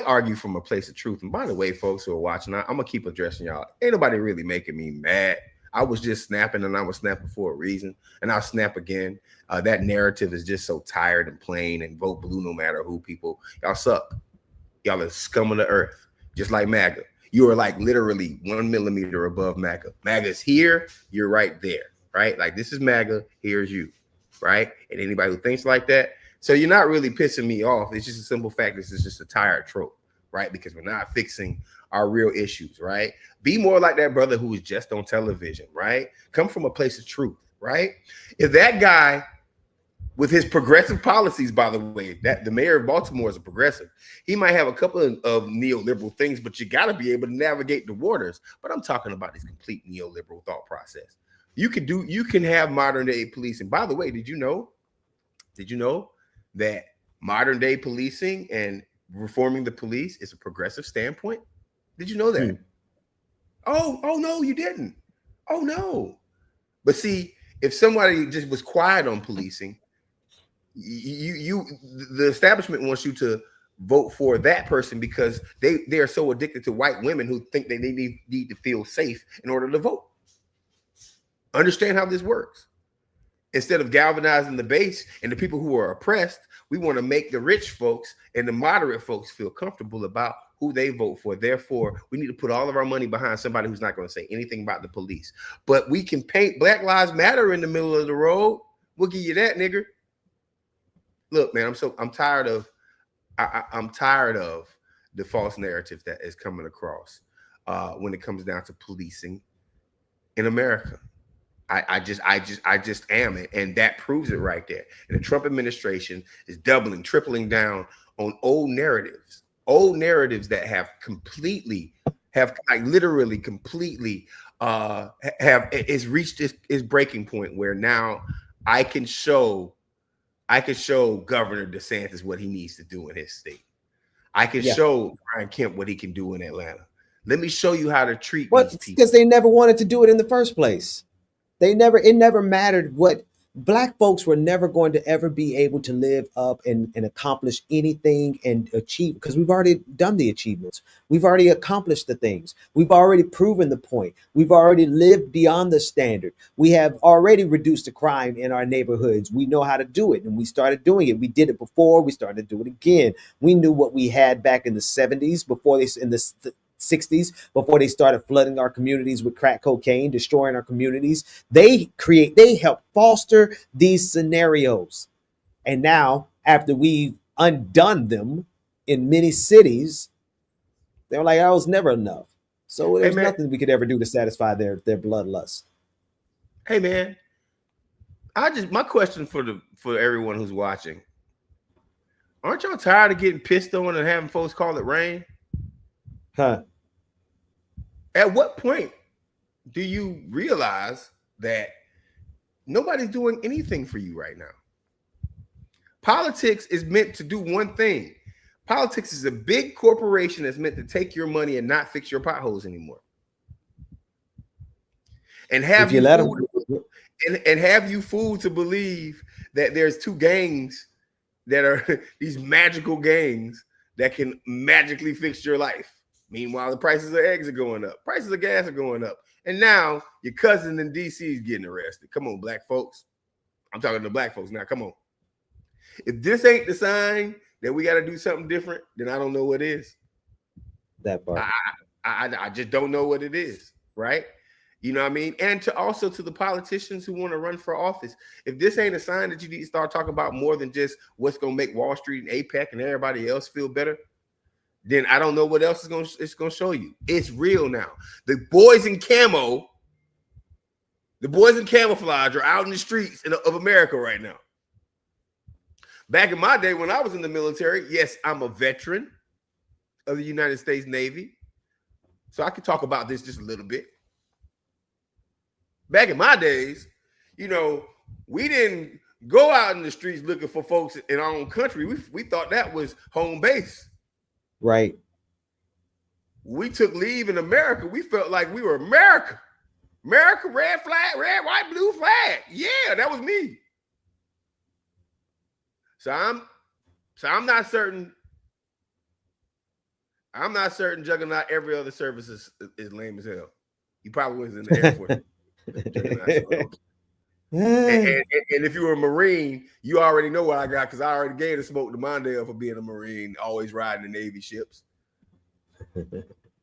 argue from a place of truth. And by the way, folks who are watching, I'm gonna keep addressing y'all. Ain't nobody really making me mad. I was just snapping, and I was snapping for a reason, and I'll snap again. That narrative is just so tired and plain, and vote blue no matter who. People, y'all suck. Y'all are scum of the earth, just like MAGA. You are like literally 1 millimeter above MAGA. MAGA's here, you're right there, right? Like this is MAGA, here's you, right? And anybody who thinks like that, so you're not really pissing me off. It's just a simple fact. This is just a tired trope, right? Because we're not fixing our real issues, right? Be more like that brother who was just on television, right? Come from a place of truth, right? If that guy with his progressive policies, by the way, that the mayor of Baltimore is a progressive, he might have a couple of neoliberal things, but you got to be able to navigate the waters. But I'm talking about this complete neoliberal thought process. You can have modern day policing. By the way, did you know that modern day policing and reforming the police is a progressive standpoint? Did you know that? Oh no, you didn't. Oh no. But see, if somebody just was quiet on policing, the establishment wants you to vote for that person because they are so addicted to white women who think they need to feel safe in order to vote. Understand how this works. Instead of galvanizing the base and the people who are oppressed, we want to make the rich folks and the moderate folks feel comfortable about who they vote for. Therefore, we need to put all of our money behind somebody who's not going to say anything about the police. But we can paint Black Lives Matter in the middle of the road. We'll give you that, nigger. Look, man, I'm tired of the false narrative that is coming across when it comes down to policing in America. I just am it, and that proves it right there. And the Trump administration is doubling, tripling down on old narratives that have literally completely is reached its breaking point, where now I can show Governor DeSantis what he needs to do in his state. I can show Brian Kemp what he can do in Atlanta. Let me show you how to treat these people. Because they never wanted to do it in the first place. It never mattered what Black folks were never going to ever be able to live up and accomplish anything and achieve, because we've already done the achievements. We've already accomplished the things. We've already proven the point. We've already lived beyond the standard. We have already reduced the crime in our neighborhoods. We know how to do it, and we started doing it. We did it before. We started to do it again. We knew what we had back in the 70s in the 60s, before they started flooding our communities with crack cocaine, destroying our communities. They help foster these scenarios. And now, after we've undone them in many cities, they're like, "I was never enough." So there's nothing we could ever do to satisfy their bloodlust. Hey man, my question for everyone who's watching: aren't y'all tired of getting pissed on and having folks call it rain? Huh? At what point do you realize that nobody's doing anything for you right now? Politics is meant to do one thing. Politics is a big corporation that's meant to take your money and not fix your potholes anymore. And have you fooled to believe that there's two gangs that are these magical gangs that can magically fix your life. Meanwhile, the prices of eggs are going up. Prices of gas are going up. And now your cousin in D.C. is getting arrested. Come on, Black folks. I'm talking to Black folks now. Come on. If this ain't the sign that we got to do something different, then I don't know what is. That part. I just don't know what it is, right? You know what I mean? And to the politicians who want to run for office, if this ain't a sign that you need to start talking about more than just what's going to make Wall Street and APEC and everybody else feel better, then I don't know what else it's going to show you. It's real now. The boys in camouflage are out in the streets of America right now. Back in my day when I was in the military, yes, I'm a veteran of the United States Navy, so I can talk about this just a little bit. Back in my days, you know, we didn't go out in the streets looking for folks in our own country. We thought that was home base. Right. We took leave in America. We felt like we were America. America, red flag, red, white, blue flag. Yeah, that was me. So I'm not certain. I'm not certain Juggernaut every other service is lame as hell. He probably was in the Air Force. And if you were a Marine, you already know what I got, because I already gave the smoke to Mondale for being a Marine, always riding the Navy ships.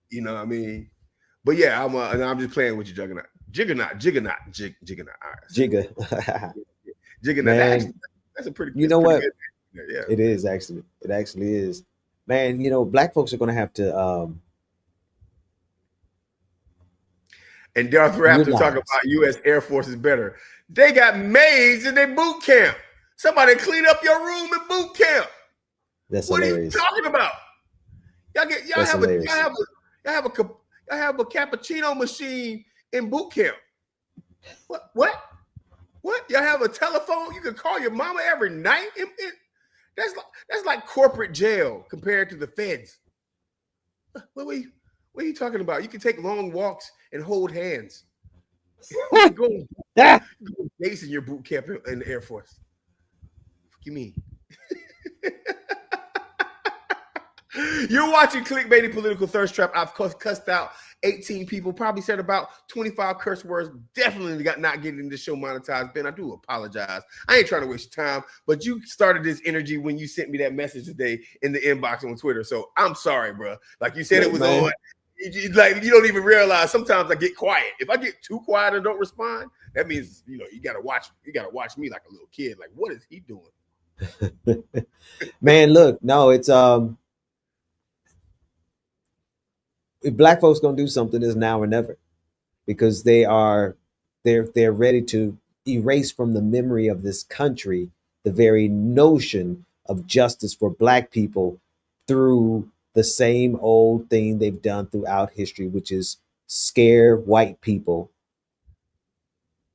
You know what I mean? But yeah, I'm just playing with you, Juggernaut. Juggernaut. Jigga. Juggernaut. That's a pretty. You know what? Yeah, it is actually. It actually is. Man, you know, Black folks are going to have to. And Darth Raptor talking about U.S. Air Force is better. They got maids in their boot camp. Somebody clean up your room in boot camp. That's what hilarious. Are you talking about? Y'all have a cappuccino machine in boot camp. What? Y'all have a telephone? You can call your mama every night? That's like corporate jail compared to the feds. What are you talking about? You can take long walks and hold hands. Go base in your boot camp in the Air Force. What you mean? You're watching Clickbaity Political Thirstrap. I've cussed out 18 people, probably said about 25 curse words. Definitely not getting this show monetized. Ben, I do apologize. I ain't trying to waste your time, but you started this energy when you sent me that message today in the inbox on Twitter. So I'm sorry, bro. Like you said, it was on. Like you don't even realize. Sometimes I get quiet. If I get too quiet and don't respond, that means you gotta watch me like a little kid. Like, what is he doing? Man, look, no, it's if Black folks gonna do something, it's now or never, because they are They're ready to erase from the memory of this country the very notion of justice for Black people through the same old thing they've done throughout history, which is scare white people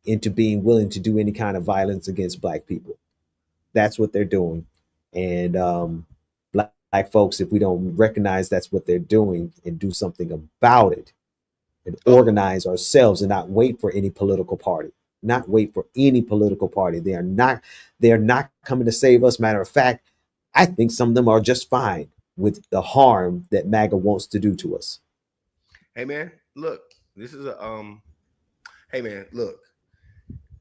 into being willing to do any kind of violence against Black people. That's what they're doing. And Black folks, if we don't recognize that's what they're doing and do something about it and organize ourselves and not wait for any political party, not wait for any political party. They are not coming to save us. Matter of fact, I think some of them are just fine with the harm that MAGA wants to do to us. Hey man, look, this is hey man, look,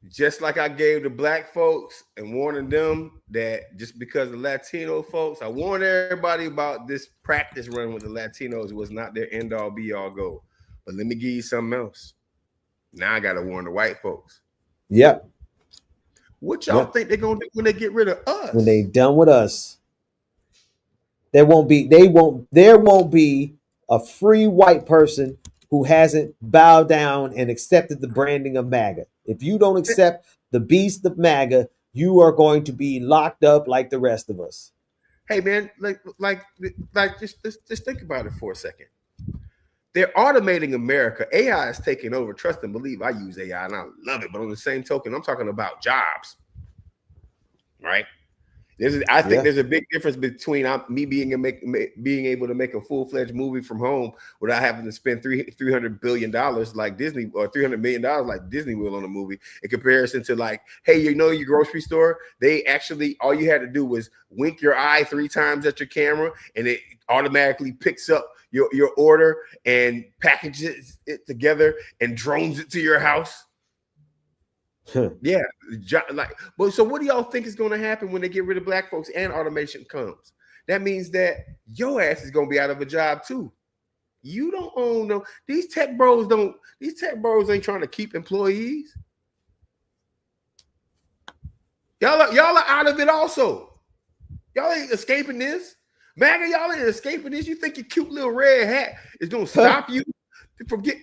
just like I gave the Black folks and warning them that just because the Latino folks, I warned everybody about this practice run with the Latinos. It was not their end all be all goal. But let me give you something else. Now I got to warn the white folks. Yep. What y'all think they're going to do when they get rid of us? When they done with us, there won't be a free white person who hasn't bowed down and accepted the branding of MAGA. If you don't accept the beast of MAGA, you are going to be locked up like the rest of us. Hey man, just think about it for a second. They're automating America. AI is taking over. Trust and believe. I use AI and I love it. But on the same token, I'm talking about jobs, right? I think there's a big difference between me being able to make a full-fledged movie from home without having to spend $300 billion like Disney or $300 million like Disney will on a movie in comparison to like, hey, you know, your grocery store, they actually, all you had to do was wink your eye 3 times at your camera and it automatically picks up your order and packages it together and drones it to your house. Yeah, but so what do y'all think is going to happen when they get rid of Black folks and automation comes? That means that your ass is going to be out of a job too. You don't own no. These tech bros ain't trying to keep employees. Y'all are out of it also. Y'all ain't escaping this. MAGA, y'all ain't escaping this. You think your cute little red hat is going to stop you from getting.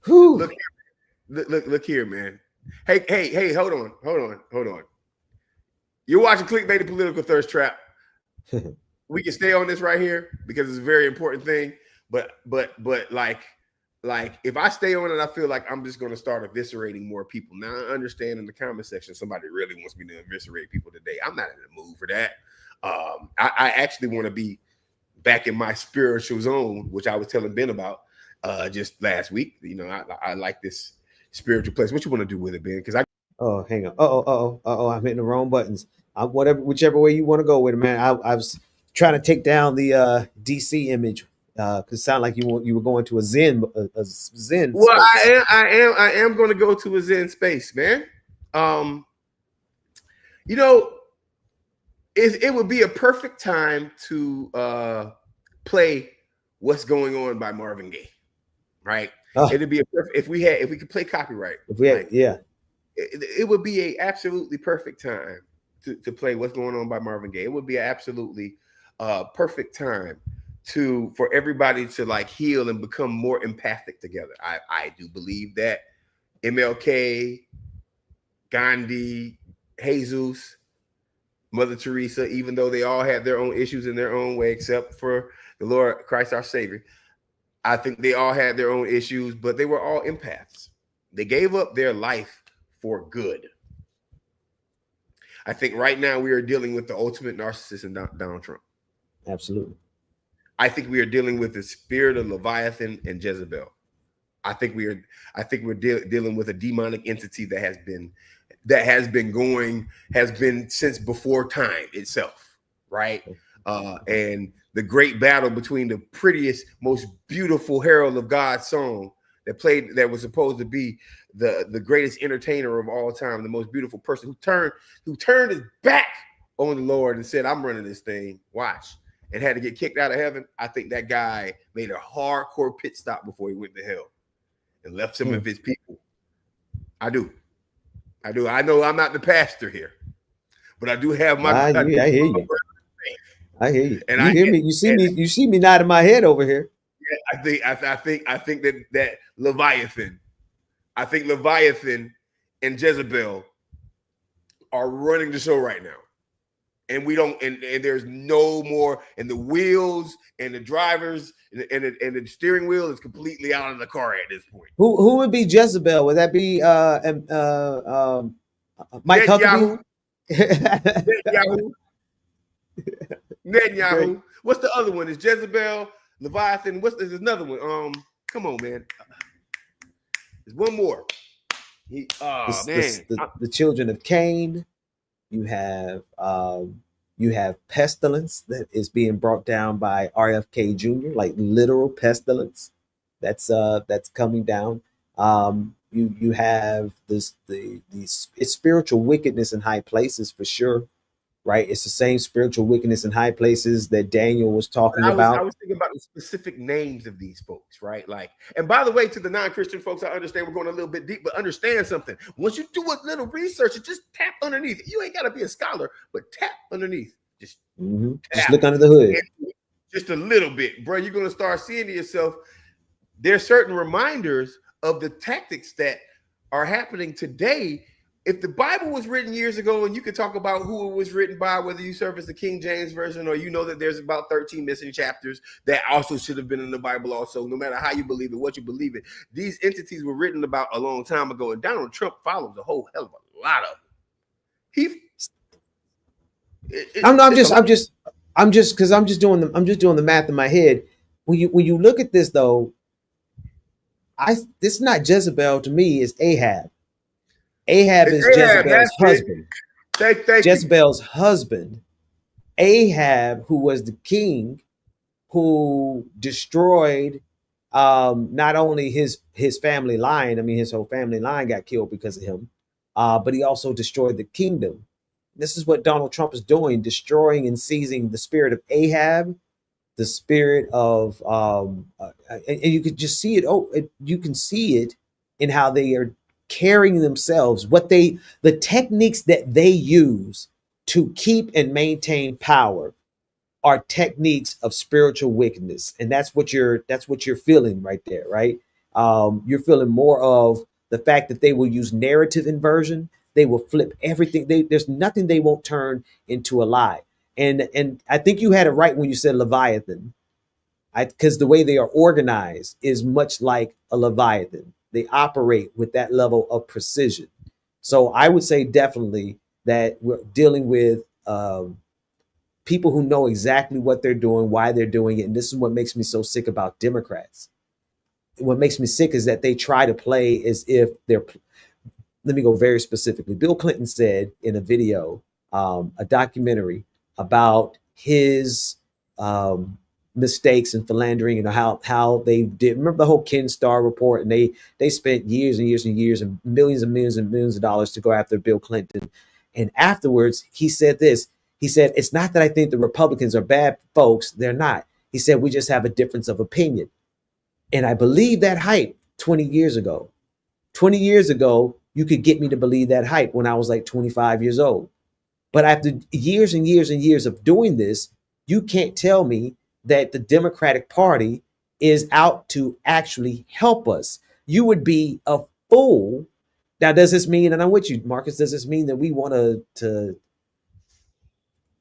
Look here, man. Hey, hold on. You're watching Clickbaity Political Thirstrap. We can stay on this right here because it's a very important thing. But like if I stay on it, I feel like I'm just going to start eviscerating more people. Now I understand in the comment section somebody really wants me to eviscerate people today. I'm not in the mood for that. I actually want to be back in my spiritual zone, which I was telling Ben about just last week. You know, I like this spiritual place. What you want to do with it, Ben? Because hang on. I'm hitting the wrong buttons. Whichever way you want to go with it, man. I was trying to take down the DC image because it sounded like you were going to a Zen. Well, space. I am going to go to a Zen space, man. You know, it would be a perfect time to play "What's Going On" by Marvin Gaye, right? It'd be if we could play copyright. It would be a absolutely perfect time to play "What's Going On" by Marvin Gaye. It would be an absolutely perfect time for everybody to like heal and become more empathic together. I do believe that MLK, Gandhi, Jesus, Mother Teresa, even though they all had their own issues in their own way, except for the Lord Christ our Savior, I think they all had their own issues, but they were all empaths. They gave up their life for good. I think right now we are dealing with the ultimate narcissist in Donald Trump. Absolutely. I think we are dealing with the spirit of Leviathan and Jezebel. I think we're dealing with a demonic entity that has been since before time itself, right? And the great battle between the prettiest, most beautiful herald of God's song that was supposed to be the greatest entertainer of all time, the most beautiful person who turned his back on the Lord and said, "I'm running this thing, watch," and had to get kicked out of heaven. I think that guy made a hardcore pit stop before he went to hell and left some of his people. I do. I know I'm not the pastor here, but I do have my. I hear you. I hear you. And you hear me. You see me nodding my head over here. Yeah, think that Leviathan, I think Leviathan and Jezebel are running the show right now. And we don't, and there's no more, and the wheels and the drivers and the steering wheel is completely out of the car at this point. Who would be Jezebel? Would that be Mike Huckabee? Netanyahu. Netanyahu. What's the other one? Is Jezebel, Leviathan? There's another one? Come on, man. There's one more. The children of Cain. You have pestilence that is being brought down by RFK Jr., like literal pestilence. That's coming down. You have it's spiritual wickedness in high places for sure, right? It's the same spiritual wickedness in high places that Daniel was talking about. I was thinking about the specific names of these folks, right? Like, and by the way, to the non-Christian folks, I understand we're going a little bit deep, but understand something. Once you do a little research, and just tap underneath. You ain't got to be a scholar, but tap underneath. Just look under the hood. Just a little bit, bro. You're going to start seeing to yourself, there's certain reminders of the tactics that are happening today. If the Bible was written years ago, and you could talk about who it was written by, whether you service the King James Version or you know that there's about 13 missing chapters that also should have been in the Bible also, no matter how you believe it, what you believe it. These entities were written about a long time ago, and Donald Trump follows a whole hell of a lot of them. I'm just doing the math in my head. When you look at this though, this is not Jezebel to me, it's Ahab. Ahab is Jezebel's husband. Jezebel's husband. Ahab, who was the king, who destroyed not only his family line. I mean, his whole family line got killed because of him, but he also destroyed the kingdom. This is what Donald Trump is doing, destroying and seizing the spirit of Ahab, the spirit of, and you could just see it. You can see it in how they are carrying themselves, the techniques that they use to keep and maintain power are techniques of spiritual wickedness. And that's what you're feeling right there, right? You're feeling more of the fact that they will use narrative inversion. They will flip everything. There's nothing they won't turn into a lie. And I think you had it right when you said Leviathan, because the way they are organized is much like a Leviathan. They operate with that level of precision. So I would say definitely that we're dealing with people who know exactly what they're doing, why they're doing it. And this is what makes me so sick about Democrats. What makes me sick is that they try to play as if they're, let me go very specifically. Bill Clinton said in a video, a documentary about his mistakes and philandering and how they did. Remember the whole Ken Starr report, and they spent years and years and years and millions of dollars to go after Bill Clinton. And afterwards, he said this. He said, it's not that I think the Republicans are bad folks. They're not. He said, we just have a difference of opinion. And I believe that hype 20 years ago. 20 years ago, you could get me to believe that hype when I was like 25 years old. But after years and years and years of doing this, you can't tell me that the Democratic Party is out to actually help us. You would be a fool. Now, does this mean, and I'm with you, Marcus, does this mean that we want to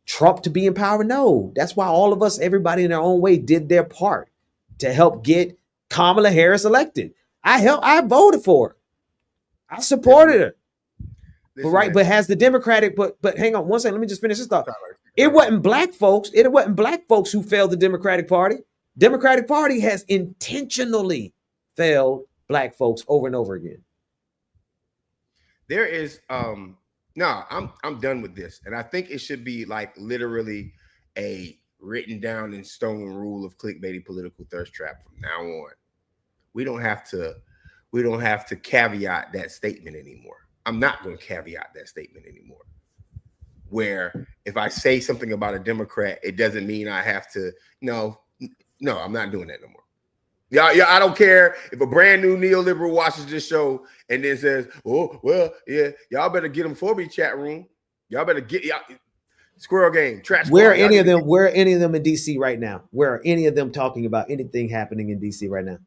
Trump to be in power? No. That's why all of us, everybody in their own way, did their part to help get Kamala Harris elected. I voted for her. I supported her. But has the Democratic, but hang on one second, let me just finish this thought. It wasn't black folks. It wasn't black folks who failed the Democratic Party. Democratic Party has intentionally failed black folks over and over again. There is no, I'm done with this. And I think it should be like literally a written down in stone rule of Clickbaity Political Thirstrap from now on. We don't have to caveat that statement anymore. I'm not going to caveat that statement anymore. Where if I say something about a Democrat, it doesn't mean I have to. No, I'm not doing that no more. Yeah, I don't care if a brand new neoliberal watches this show and then says, "Oh, well, yeah, y'all better get them for me, chat room. Y'all better get y'all." Squirrel game, trash. Where are any of them? Where are any of them in DC right now? Where are any of them talking about anything happening in DC right now?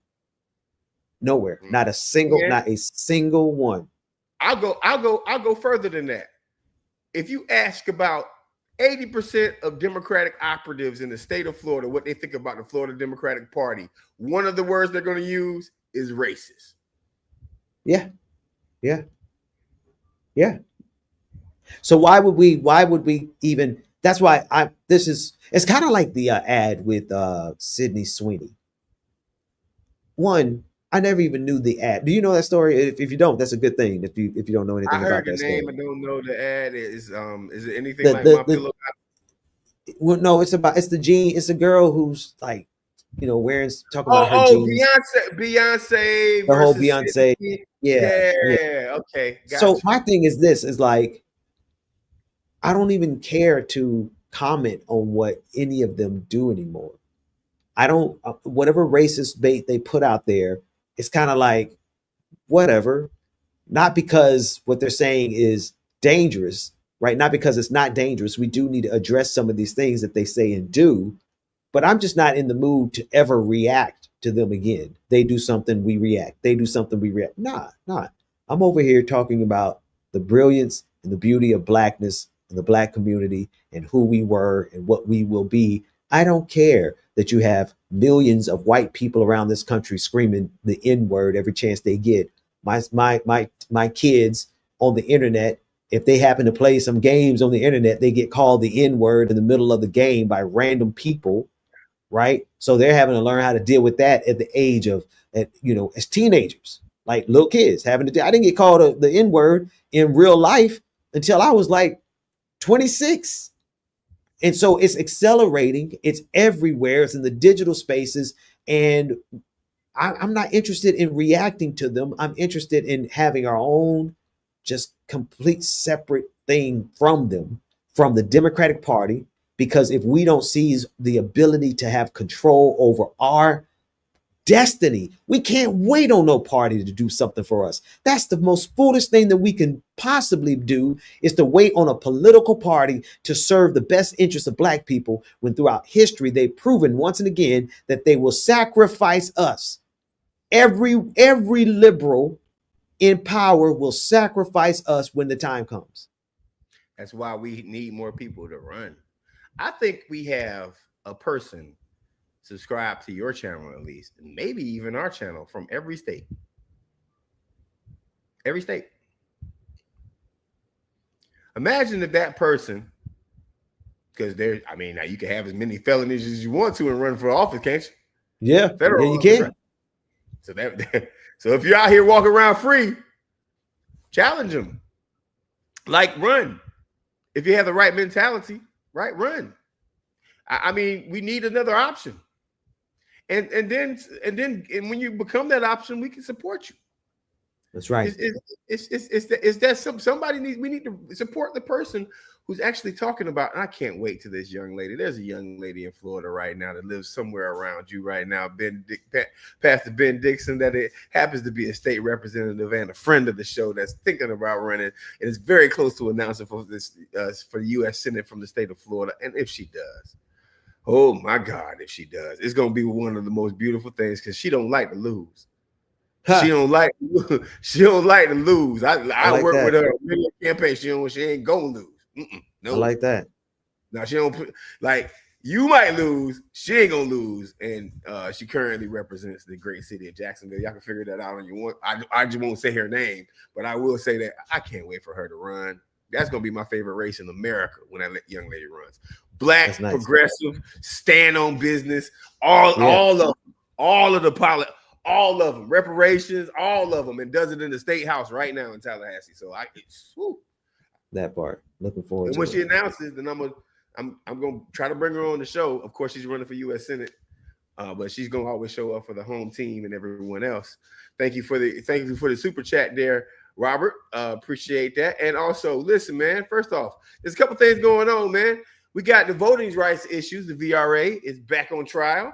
Nowhere. Not a single. Not a single one. I'll go further than that. If you ask about 80% of Democratic operatives in the state of Florida what they think about the Florida Democratic Party, one of the words they're going to use is racist. Yeah. So why would we even? That's why it's kind of like the ad with Sydney Sweeney. One, I never even knew the ad. Do you know that story? If you don't, that's a good thing. If you don't know anything about that story. I heard the name, I don't know the ad. Is it anything like My Pillow? Well, no, it's a girl who's like, talking about her jeans. Beyonce. The whole Beyonce. Yeah. Okay. Gotcha. So my thing is this: is like, I don't even care to comment on what any of them do anymore. I don't. Whatever racist bait they put out there, it's kind of like whatever. Not because what they're saying is dangerous, right? Not because it's not dangerous. We do need to address some of these things that they say and do. But I'm just not in the mood to ever react to them again. They do something, we react. They do something, we react. Nah. I'm over here talking about the brilliance and the beauty of Blackness and the Black community and who we were and what we will be. I don't care that you have millions of white people around this country screaming the N-word every chance they get. My kids on the internet, if they happen to play some games on the internet, they get called the N-word in the middle of the game by random people. Right. So they're having to learn how to deal with that at the age of, as teenagers, like little kids having to. I didn't get called the N-word in real life until I was like 26. And so it's accelerating. It's everywhere. It's in the digital spaces. And I'm not interested in reacting to them. I'm interested in having our own just complete separate thing from them, from the Democratic Party. Because if we don't seize the ability to have control over our destiny, we can't wait on no party to do something for us. That's the most foolish thing that we can possibly do, is to wait on a political party to serve the best interests of Black people, when throughout history they've proven once and again that they will sacrifice us. Every liberal in power will sacrifice us when the time comes. That's why we need more people to run. I think we have a person subscribe to your channel, at least, and maybe even our channel, from every state. Every state. Imagine if that person, because now you can have as many felonies as you want to and run for office, can't you? Yeah, federal you can. Right? So if you're out here walking around free, challenge them. Like, run. If you have the right mentality. Right, run. We need another option, and then when you become that option, we can support you. That's right. We need to support the person who's actually talking about. And I can't wait to this young lady. There's a young lady in Florida right now that lives somewhere around you right now, Pastor Ben Dixon, that it happens to be a state representative and a friend of the show that's thinking about running, and is very close to announcing for the U.S. Senate from the state of Florida. And if she does, oh my God, if she does, it's going to be one of the most beautiful things, because she don't like to lose. Huh. She don't like to lose. I like work that with her in campaign. She ain't gonna lose. No, I like that. Now she don't like, you might lose, she ain't gonna lose, and she currently represents the great city of Jacksonville. Y'all can figure that out on your one. I just won't say her name, but I will say that I can't wait for her to run. That's gonna be my favorite race in America when that young lady runs. Black, nice. Progressive, stand on business, all of the politics. All of them, reparations, all of them, and does it in the State House right now in Tallahassee. So that part, looking forward. And when she announces, then I'm gonna try to bring her on the show. Of course, she's running for U.S. Senate, but she's gonna always show up for the home team and everyone else. Thank you for the super chat there, Robert. Appreciate that. And also, listen, man. First off, there's a couple things going on, man. We got the voting rights issues. The VRA is back on trial.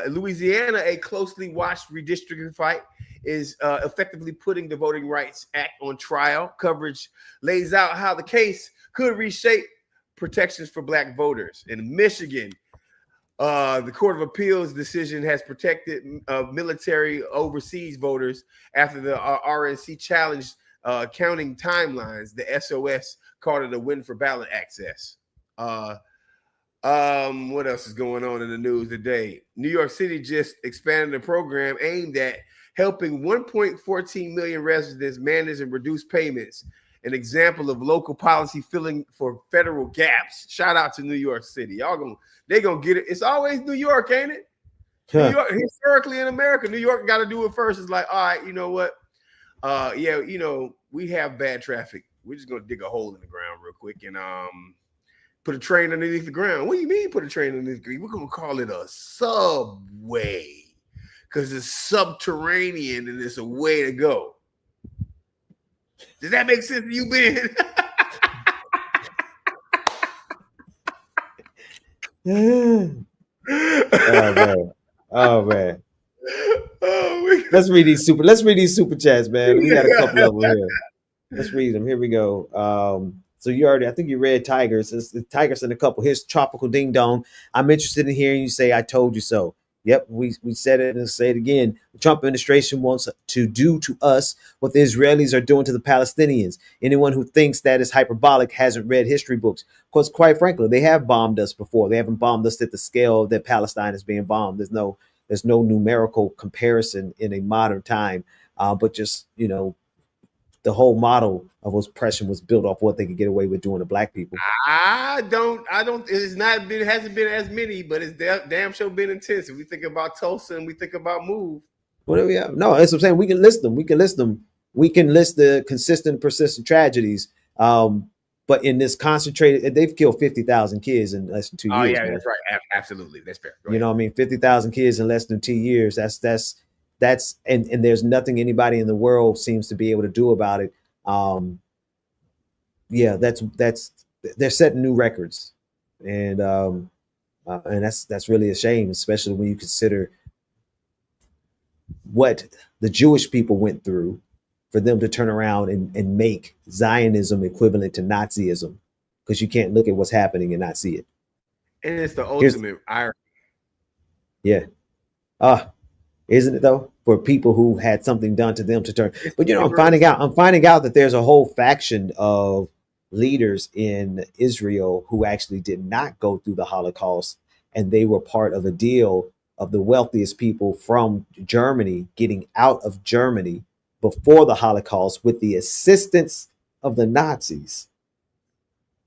Louisiana, a closely watched redistricting fight, is effectively putting the Voting Rights Act on trial. Coverage lays out how the case could reshape protections for black voters. In Michigan, the Court of Appeals decision has protected military overseas voters after the RNC challenged counting timelines. The SOS called it a win for ballot access. What else is going on in the news today? New York City just expanded a program aimed at helping 1.14 million residents manage and reduce payments. An example of local policy filling for federal gaps. Shout out to New York City. They're gonna get it. It's always New York, ain't it? New York, historically in America, New York got to do it first. It's like, all right, you know what? We have bad traffic. We're just gonna dig a hole in the ground real quick and put a train underneath the ground. What do you mean put a train underneath the ground? We're gonna call it a subway because it's subterranean and it's a way to go. Does that make sense to you, Ben? Oh man. Let's read these super chats, man. We got a couple of them here. Let's read them. Here we go. So I think you read Tigers. It's Tigers in a couple. Here's Tropical Ding Dong. I'm interested in hearing you say I told you so. Yep, we said it and say it again. The Trump administration wants to do to us what the Israelis are doing to the Palestinians. Anyone who thinks that is hyperbolic hasn't read history books. Because quite frankly, they have bombed us before. They haven't bombed us at the scale that Palestine is being bombed. There's no numerical comparison in a modern time. But just, the whole model of oppression was built off what they could get away with doing to black people. It hasn't been as many, but it's damn sure been intense. If we think about Tulsa and we think about Move. What do we have? No, that's what I'm saying. We can list them. We can list the consistent, persistent tragedies. But in this concentrated, they've killed 50,000 kids in less than 2 years. Oh yeah, man. That's right. Absolutely. That's fair. You know what I mean? 50,000 kids in less than 2 years. That's and there's nothing anybody in the world seems to be able to do about it. That's they're setting new records, and that's really a shame, especially when you consider what the Jewish people went through for them to turn around and make Zionism equivalent to Nazism, because you can't look at what's happening and not see it. And it's the ultimate irony. Yeah. Isn't it though? For people who had something done to them to turn. But I'm finding out that there's a whole faction of leaders in Israel who actually did not go through the Holocaust, and they were part of a deal of the wealthiest people from Germany getting out of Germany before the Holocaust with the assistance of the Nazis,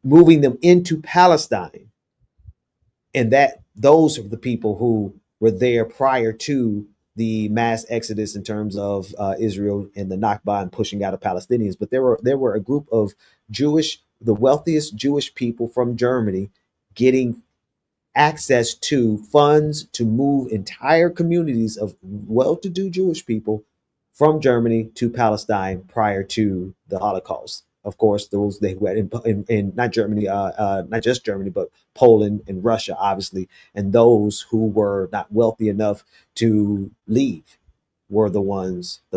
moving them into Palestine. And that those are the people who were there prior to the mass exodus in terms of Israel and the Nakba and pushing out of Palestinians. But there were a group of the wealthiest Jewish people from Germany getting access to funds to move entire communities of well-to-do Jewish people from Germany to Palestine prior to the Holocaust. Of course, those who had in not Germany, not just Germany, but Poland and Russia, obviously, and those who were not wealthy enough to leave were the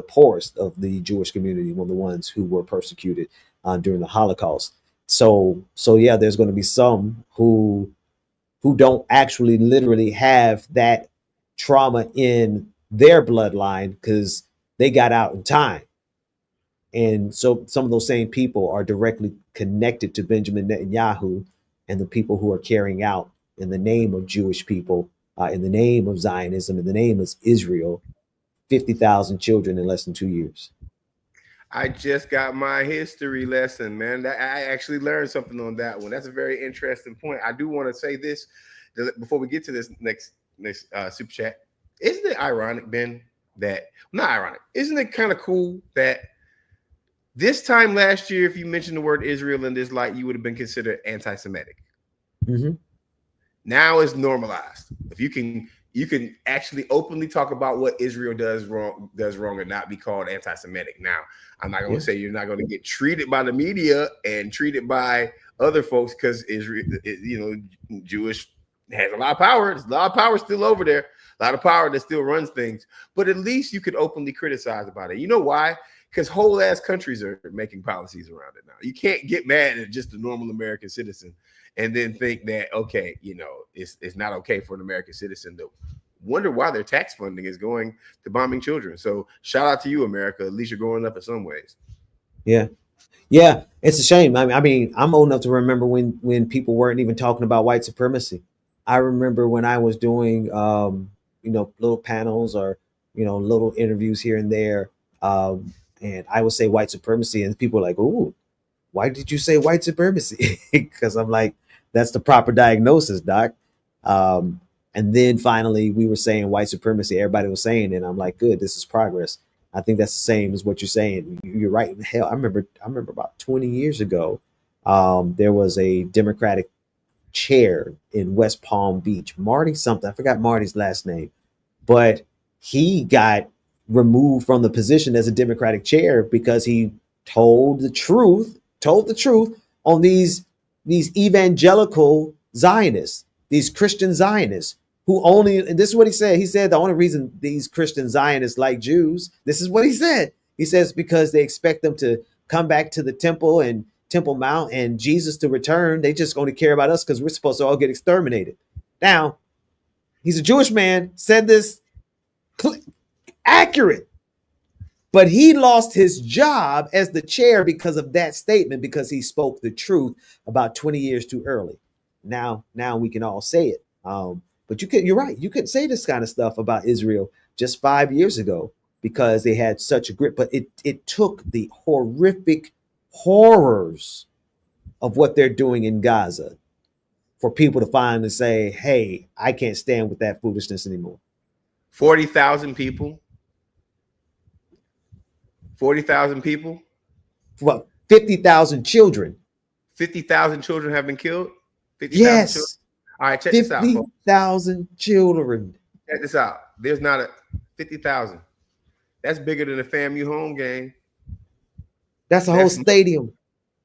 poorest of the Jewish community, were the ones who were persecuted during the Holocaust. So yeah, there's going to be some who don't actually literally have that trauma in their bloodline because they got out in time. And so some of those same people are directly connected to Benjamin Netanyahu and the people who are carrying out in the name of Jewish people, in the name of Zionism, in the name of Israel, 50,000 children in less than 2 years. I just got my history lesson, man. I actually learned something on that one. That's a very interesting point. I do want to say this before we get to this next super chat. Isn't it ironic, Ben, not ironic. Isn't it kind of cool that this time last year, if you mentioned the word Israel in this light, you would have been considered anti-Semitic. Mm-hmm. Now it's normalized. If you can actually openly talk about what Israel does wrong and not be called anti-Semitic. Now, I'm not going to say you're not going to get treated by the media and treated by other folks because Israel, Jewish has a lot of power. There's a lot of power still over there. A lot of power that still runs things. But at least you could openly criticize about it. You know why? because whole ass countries are making policies around it now. You can't get mad at just a normal American citizen and then think that, okay, you know, it's not okay for an American citizen to wonder why their tax funding is going to bombing children. So shout out to you, America. At least you're growing up in some ways. Yeah. Yeah, it's a shame. I mean, I'm old enough to remember when people weren't even talking about white supremacy. I remember when I was doing, you know, little panels or, you know, little interviews here and there, and I would say white supremacy, and people were like, "Ooh, why did you say white supremacy?" Because I'm like, that's the proper diagnosis, doc. And then finally, we were saying white supremacy. Everybody was saying it. And I'm like, good, this is progress. I think that's the same as what you're saying. You're right. Hell, I remember about 20 years ago, there was a Democratic chair in West Palm Beach, Marty something. I forgot Marty's last name, but he got removed from the position as a Democratic chair because he told the truth on these evangelical Zionists, these Christian Zionists who only, and this is what he said. He said the only reason these Christian Zionists like Jews, this is what he said. He says because they expect them to come back to the temple and Temple Mount and Jesus to return. They just going to care about us because we're supposed to all get exterminated. Now, he's a Jewish man, said this accurate, but he lost his job as the chair because of that statement, because he spoke the truth about 20 years too early. Now we can all say it. But you're right. You couldn't say this kind of stuff about Israel just 5 years ago because they had such a grip. But it took the horrific horrors of what they're doing in Gaza for people to finally say, hey, I can't stand with that foolishness anymore. 40,000 people. 40,000 people. Well, 50,000 children. 50,000 children have been killed. 50,000 yes. children. All right, check this out, folks. 50,000 children. Check this out. There's not a 50,000. That's bigger than a FAMU home game. That's a whole stadium.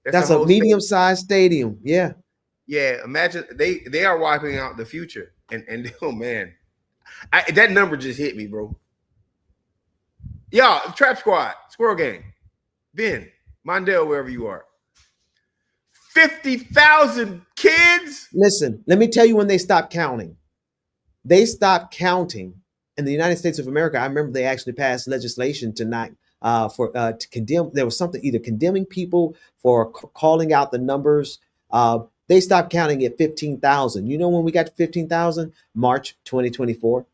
That's a medium-sized stadium. Yeah. Yeah. Imagine they are wiping out the future. And oh man, that number just hit me, bro. Y'all, Trap Squad, Squirrel Gang, Ben, Mondale, wherever you are. 50,000 kids. Listen, let me tell you when they stopped counting. They stopped counting in the United States of America. I remember they actually passed legislation to not to condemn. There was something either condemning people for calling out the numbers. They stopped counting at 15,000. You know when we got to 15,000? March 2024.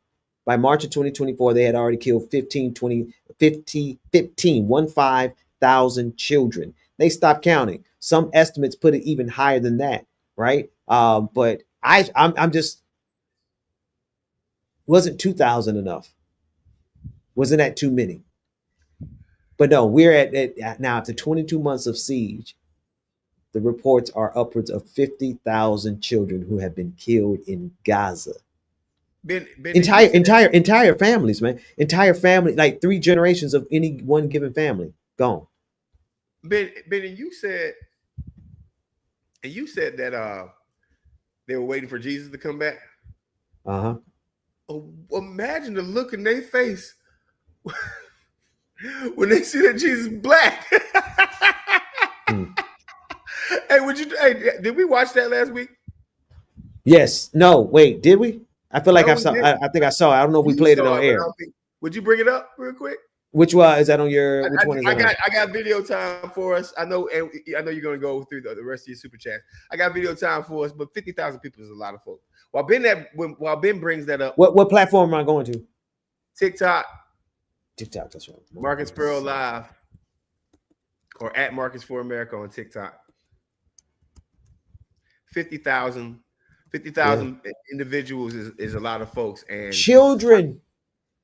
By March of 2024, they had already killed 15,000 children. They stopped counting. Some estimates put it even higher than that, right? But I'm just, wasn't 2,000 enough? Wasn't that too many? But no, we're at now after 22 months of siege, the reports are upwards of 50,000 children who have been killed in Gaza. Entire families, man. Entire family, like 3 generations of any one given family gone. Ben, you said that they were waiting for Jesus to come back. Uh-huh. Oh, imagine the look in their face when they see that Jesus is black. Hey, did we watch that last week? Yes. No, wait, did we? I feel like I saw. I think I saw it. I don't know if we played it on air. Would you bring it up real quick? Which one is that on your? Which one is that? I got video time for us. I know you're going to go through the rest of your super chat. I got video time for us, but 50,000 people is a lot of folks. While Ben brings that up, what platform am I going to? TikTok. TikTok, that's right. Marcus Pearl Live, or at Marcus for America on TikTok. 50,000 individuals is a lot of folks, and children.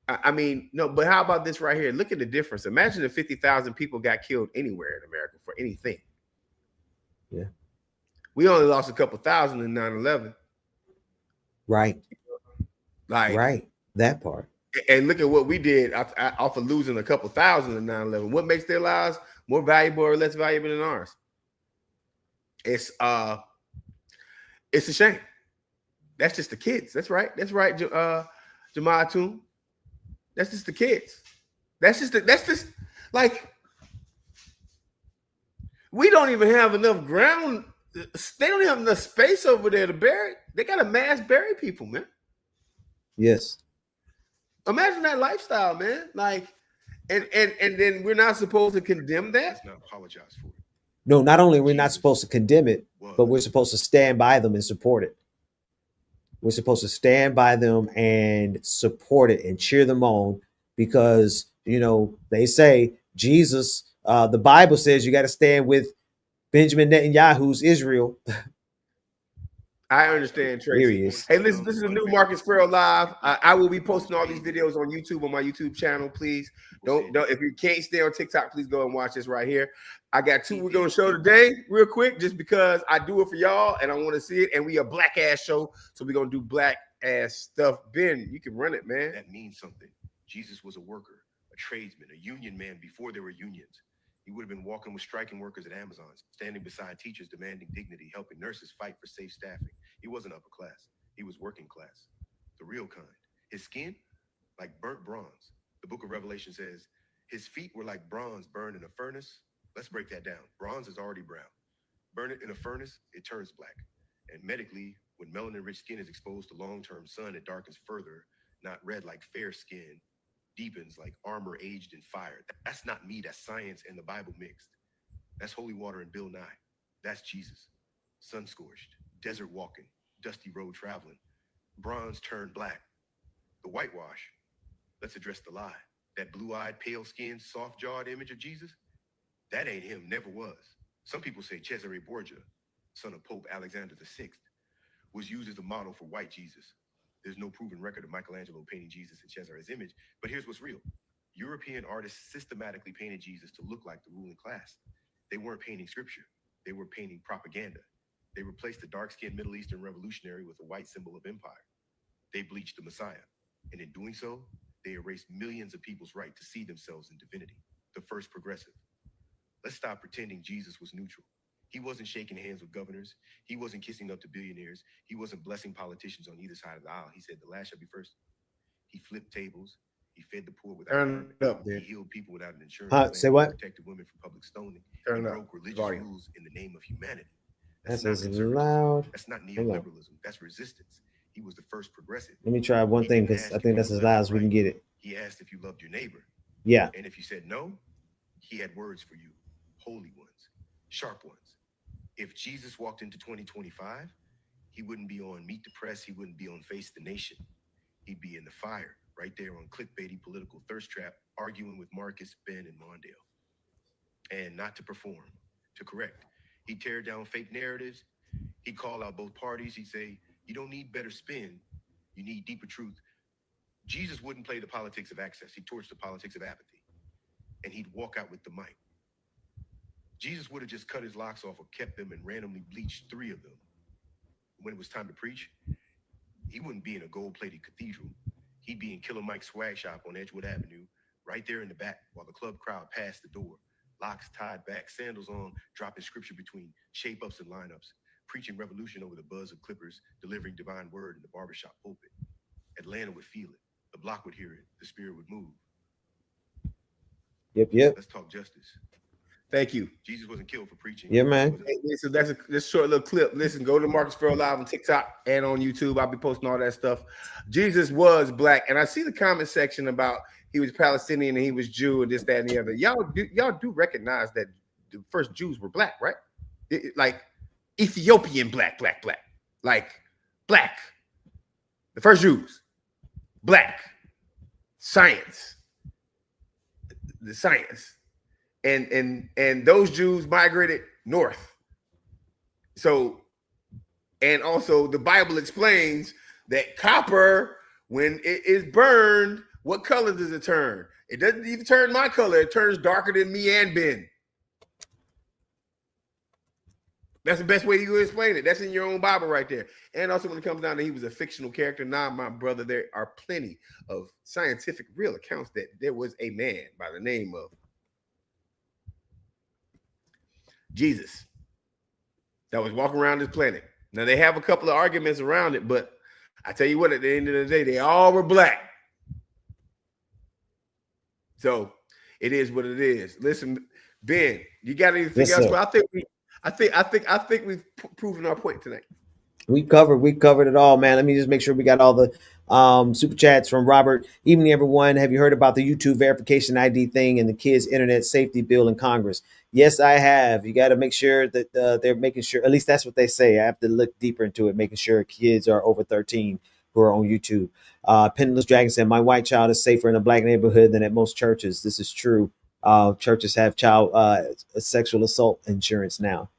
I mean, no, but how about this right here? Look at the difference. Imagine if 50,000 people got killed anywhere in America for anything. Yeah. We only lost a couple thousand in 9/11. Right. Right. That part. And look at what we did off of losing a couple thousand in 9/11. What makes their lives more valuable or less valuable than ours? It's a shame. That's just the kids. That's right. Jamal Toon. That's just the kids. That's just like We don't even have enough ground. They don't have enough space over there to bury. They got to mass bury people, man. Yes. Imagine that lifestyle, man. Like, and then we're not supposed to condemn that. Let's not apologize for it. No, not only are we not supposed to condemn it, but we're supposed to stand by them and support it. We're supposed to stand by them and support it and cheer them on because, you know, they say Jesus, the Bible says you got to stand with Benjamin Netanyahu's Israel. I understand, Tracy. Here he is. Hey, listen, this is a new Marcus Farrell Live. I will be posting all these videos on YouTube, on my YouTube channel. Please don't if you can't stay on TikTok, please go and watch this right here. I got two we're going to show today real quick just because I do it for y'all and I want to see it. And we a black ass show, so we're going to do black ass stuff. Ben, you can run it, man. That means something. Jesus was a worker, a tradesman, a union man before there were unions. He would have been walking with striking workers at Amazon, standing beside teachers demanding dignity, helping nurses fight for safe staffing. He wasn't upper class. He was working class, the real kind. His skin, like burnt bronze. The book of Revelation says, his feet were like bronze burned in a furnace. Let's break that down. Bronze is already brown. Burn it in a furnace, it turns black. And medically, when melanin-rich skin is exposed to long-term sun, it darkens further, not red like fair skin, deepens like armor aged in fire. That's not me, that's science and the Bible mixed. That's holy water and Bill Nye. That's Jesus. Sun-scorched, desert walking, dusty road traveling, bronze turned black. The whitewash, let's address the lie. That blue-eyed, pale-skinned, soft-jawed image of Jesus, that ain't him, never was. Some people say Cesare Borgia, son of Pope Alexander VI, was used as a model for white Jesus. There's no proven record of Michelangelo painting Jesus in Cesare's image, but here's what's real. European artists systematically painted Jesus to look like the ruling class. They weren't painting scripture. They were painting propaganda. They replaced the dark-skinned Middle Eastern revolutionary with a white symbol of empire. They bleached the Messiah. And in doing so, they erased millions of people's right to see themselves in divinity, the first progressive. Let's stop pretending Jesus was neutral. He wasn't shaking hands with governors. He wasn't kissing up to billionaires. He wasn't blessing politicians on either side of the aisle. He said, the last shall be first. He flipped tables. He fed the poor without he healed people without an insurance. Say what? Protected women from public stoning. Turn he up. broke religious rules in the name of humanity. That's not loud. That's not neoliberalism. That's resistance. He was the first progressive. Let me try one thing because I think that's as loud as we can get it. He asked if you loved your neighbor. Yeah. And if you said no, he had words for you. Holy ones, sharp ones. If Jesus walked into 2025, he wouldn't be on Meet the Press. He wouldn't be on Face the Nation. He'd be in the fire right there on Clickbaity Political Thirstrap, arguing with Marcus, Ben, and Mondale. And not to perform, to correct. He'd tear down fake narratives. He'd call out both parties. He'd say, you don't need better spin. You need deeper truth. Jesus wouldn't play the politics of access. He torched the politics of apathy. And he'd walk out with the mic. Jesus would have just cut his locks off or kept them and randomly bleached 3 of them. When it was time to preach, he wouldn't be in a gold-plated cathedral. He'd be in Killer Mike's swag shop on Edgewood Avenue, right there in the back while the club crowd passed the door. Locks tied back, sandals on, dropping scripture between shape-ups and lineups, preaching revolution over the buzz of clippers, delivering divine word in the barbershop pulpit. Atlanta would feel it. The block would hear it. The spirit would move. Yep. Let's talk justice. Thank you. Jesus wasn't killed for preaching. Yeah, man. Hey, so that's this short little clip. Listen, go to Marcus Farrell Live on TikTok and on YouTube. I'll be posting all that stuff. Jesus was black, and I see the comment section about he was Palestinian and he was Jew and this, that, and the other. Y'all do recognize that the first Jews were black, right? Like Ethiopian black, like black. The first Jews, black. Science, the science. And those Jews migrated north. So, and also the Bible explains that copper, when it is burned, what color does it turn? It doesn't even turn my color. It turns darker than me and Ben. That's the best way you can explain it. That's in your own Bible right there. And also when it comes down to he was a fictional character, nah, my brother, there are plenty of scientific real accounts that there was a man by the name of Jesus that was walking around this planet. Now they have a couple of arguments around it, but I tell you what, at the end of the day, they all were black. So it is what it is. Listen, Ben, you got anything Yes, else? sir. But I think we've proven our point tonight. We covered it all, man. Let me just make sure we got all the super chats from Robert. Evening, everyone. Have you heard about the YouTube verification ID thing and the kids' internet safety bill in Congress? Yes, I have. You got to make sure that they're making sure, at least that's what they say. I have to look deeper into it, making sure kids are over 13 who are on YouTube. Penniless Dragon said, my white child is safer in a black neighborhood than at most churches. This is true. Churches have child sexual assault insurance now.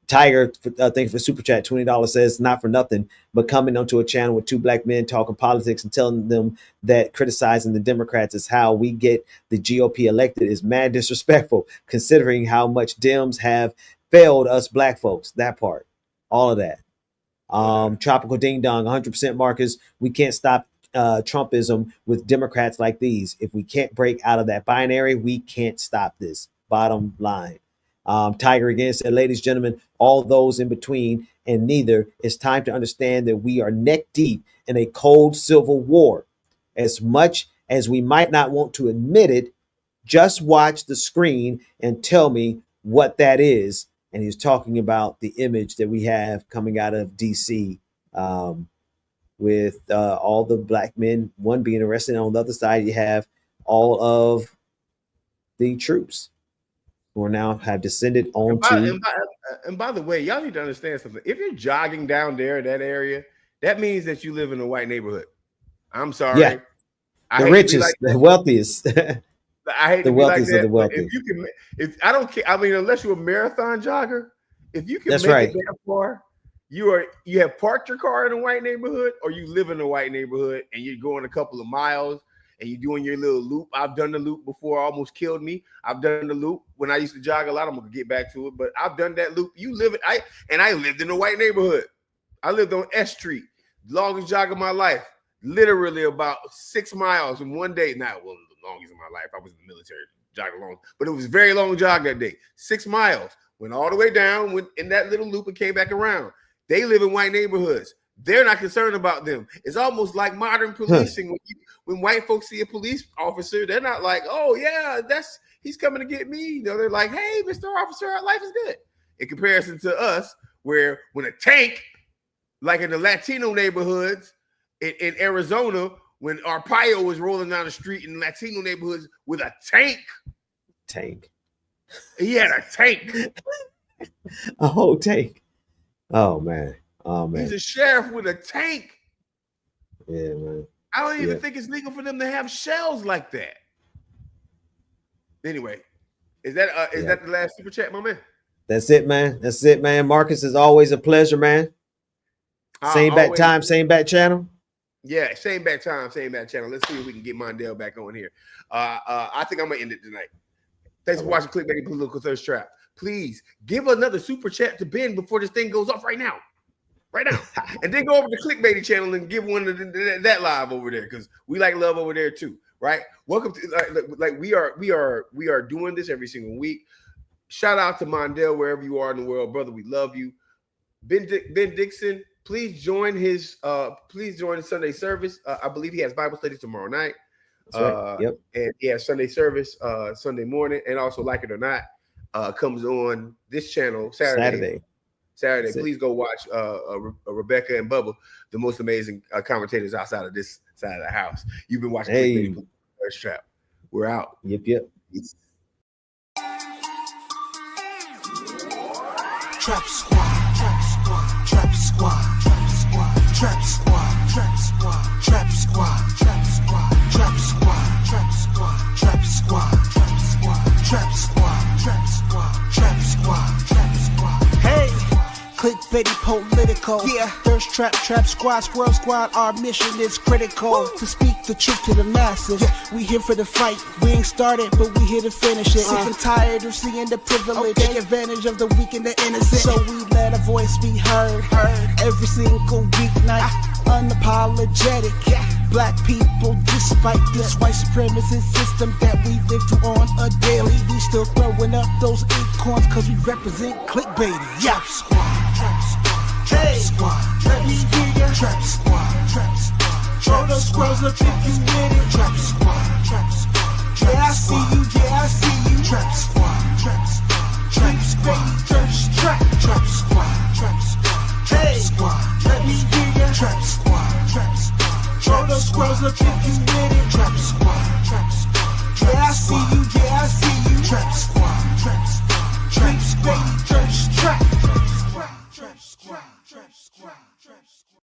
Tiger, thanks for super chat. $20 says, not for nothing, but coming onto a channel with two black men talking politics and telling them that criticizing the Democrats is how we get the GOP elected is mad disrespectful, considering how much Dems have failed us black folks. That part, all of that. Tropical Ding Dong, 100% Marcus. We can't stop Trumpism with Democrats like these. If we can't break out of that binary, we can't stop this. Bottom line. Tiger again said, ladies and gentlemen, all those in between and neither, it's time to understand that we are neck deep in a cold civil war. As much as we might not want to admit it, just watch the screen and tell me what that is. And he's talking about the image that we have coming out of DC with all the black men, one being arrested. And on the other side, you have all of the troops who are now have descended onto. And by the way, y'all need to understand something. If you're jogging down there in that area, that means that you live in a white neighborhood. I'm sorry. Yeah. The richest, the wealthiest. I hate the to be like wealthiest that, of the wealthy. If you can, if I don't care, I mean, unless you're a marathon jogger, if you can That's make right. it that far, you have parked your car in a white neighborhood, or you live in a white neighborhood, and you're going a couple of miles, and you're doing your little loop. I've done the loop before, almost killed me. I've done the loop when I used to jog a lot. I'm gonna get back to it, but I've done that loop. You live it, I lived in a white neighborhood. I lived on S Street, longest jog of my life, literally about 6 miles in one day. Not well, the longest in my life. I was in the military, jogged along, but it was a very long jog that day. 6 miles, went all the way down, went in that little loop and came back around. They live in white neighborhoods. They're not concerned about them. It's almost like modern policing. When white folks see a police officer, they're not like, oh yeah, he's coming to get me. You know, they're like, hey, Mr. Officer, our life is good. In comparison to us, where when a tank, like in the Latino neighborhoods in Arizona, when Arpaio was rolling down the street in Latino neighborhoods with a tank. He had a tank. A whole tank. Oh man. He's a sheriff with a tank. Yeah, man. I don't even think it's legal for them to have shells like that. Anyway, is that the last super chat, my man? That's it, man. That's it, man. Marcus, is always a pleasure, man. Same bat time, same bat channel. Yeah, same bat time, same bat channel. Let's see if we can get Mondale back on here. I think I'm gonna end it tonight. Thanks for watching Clickbaity Political Thirstrap. Please give another super chat to Ben before this thing goes off right now. And then go over to the Clickbaity channel and give one of that live over there, because we like love over there too, right? Welcome to we are doing this every single week. Shout out to Mondale wherever you are in the world, brother. We love you. Ben Dixon, please join his Sunday service. I believe he has Bible studies tomorrow night. Right. Yep. And he has Sunday service Sunday morning, and also Like It or Not comes on this channel Saturday. Please go watch Rebecca and Bubba, the most amazing commentators outside of this side of the house. You've been watching Clickbaity ThirstTrap. We're out. Yep. Trap squad, trap squad, trap squad, trap squad, trap squad, trap squad, trap squad, trap squad, trap squad, trap squad, trap squad, trap squad, trap squad, trap squad, trap squad, trap squad. Hey, Clickbaity Political, yeah. ThirstTrap, Trap Squad, Squirrel Squad. Our mission is critical to speak the truth to the masses. We here for the fight. We ain't started, but we here to finish it. Sick and tired of seeing the privilege. Take advantage of the weak and the innocent. So we let a voice be heard. Every single weeknight, unapologetic. Black people, despite this white supremacist system that we live through on a daily, we still throwing up those acorns cause we represent clickbaity. Yeah. Trap squad, trap squad, trap squad, let me hear ya. Trap squad, trap squad, throw those squirrels up if you with it. Trap squad, trap squad, Yeah, I see you, yeah, I see you. Trap squad, trap squad, trap squad, ThirstTrap, trap squad, trap squad, trap squad. Let me hear ya. Trap squad, trap squad. Throw those squirrels up if you with it. Trap squad, trap squad. Yeah, I see you, yeah, I see you. Trap squad, trap squad, trap squad, ThirstTrap, trap squad, trap squad, trap squad, trap squad.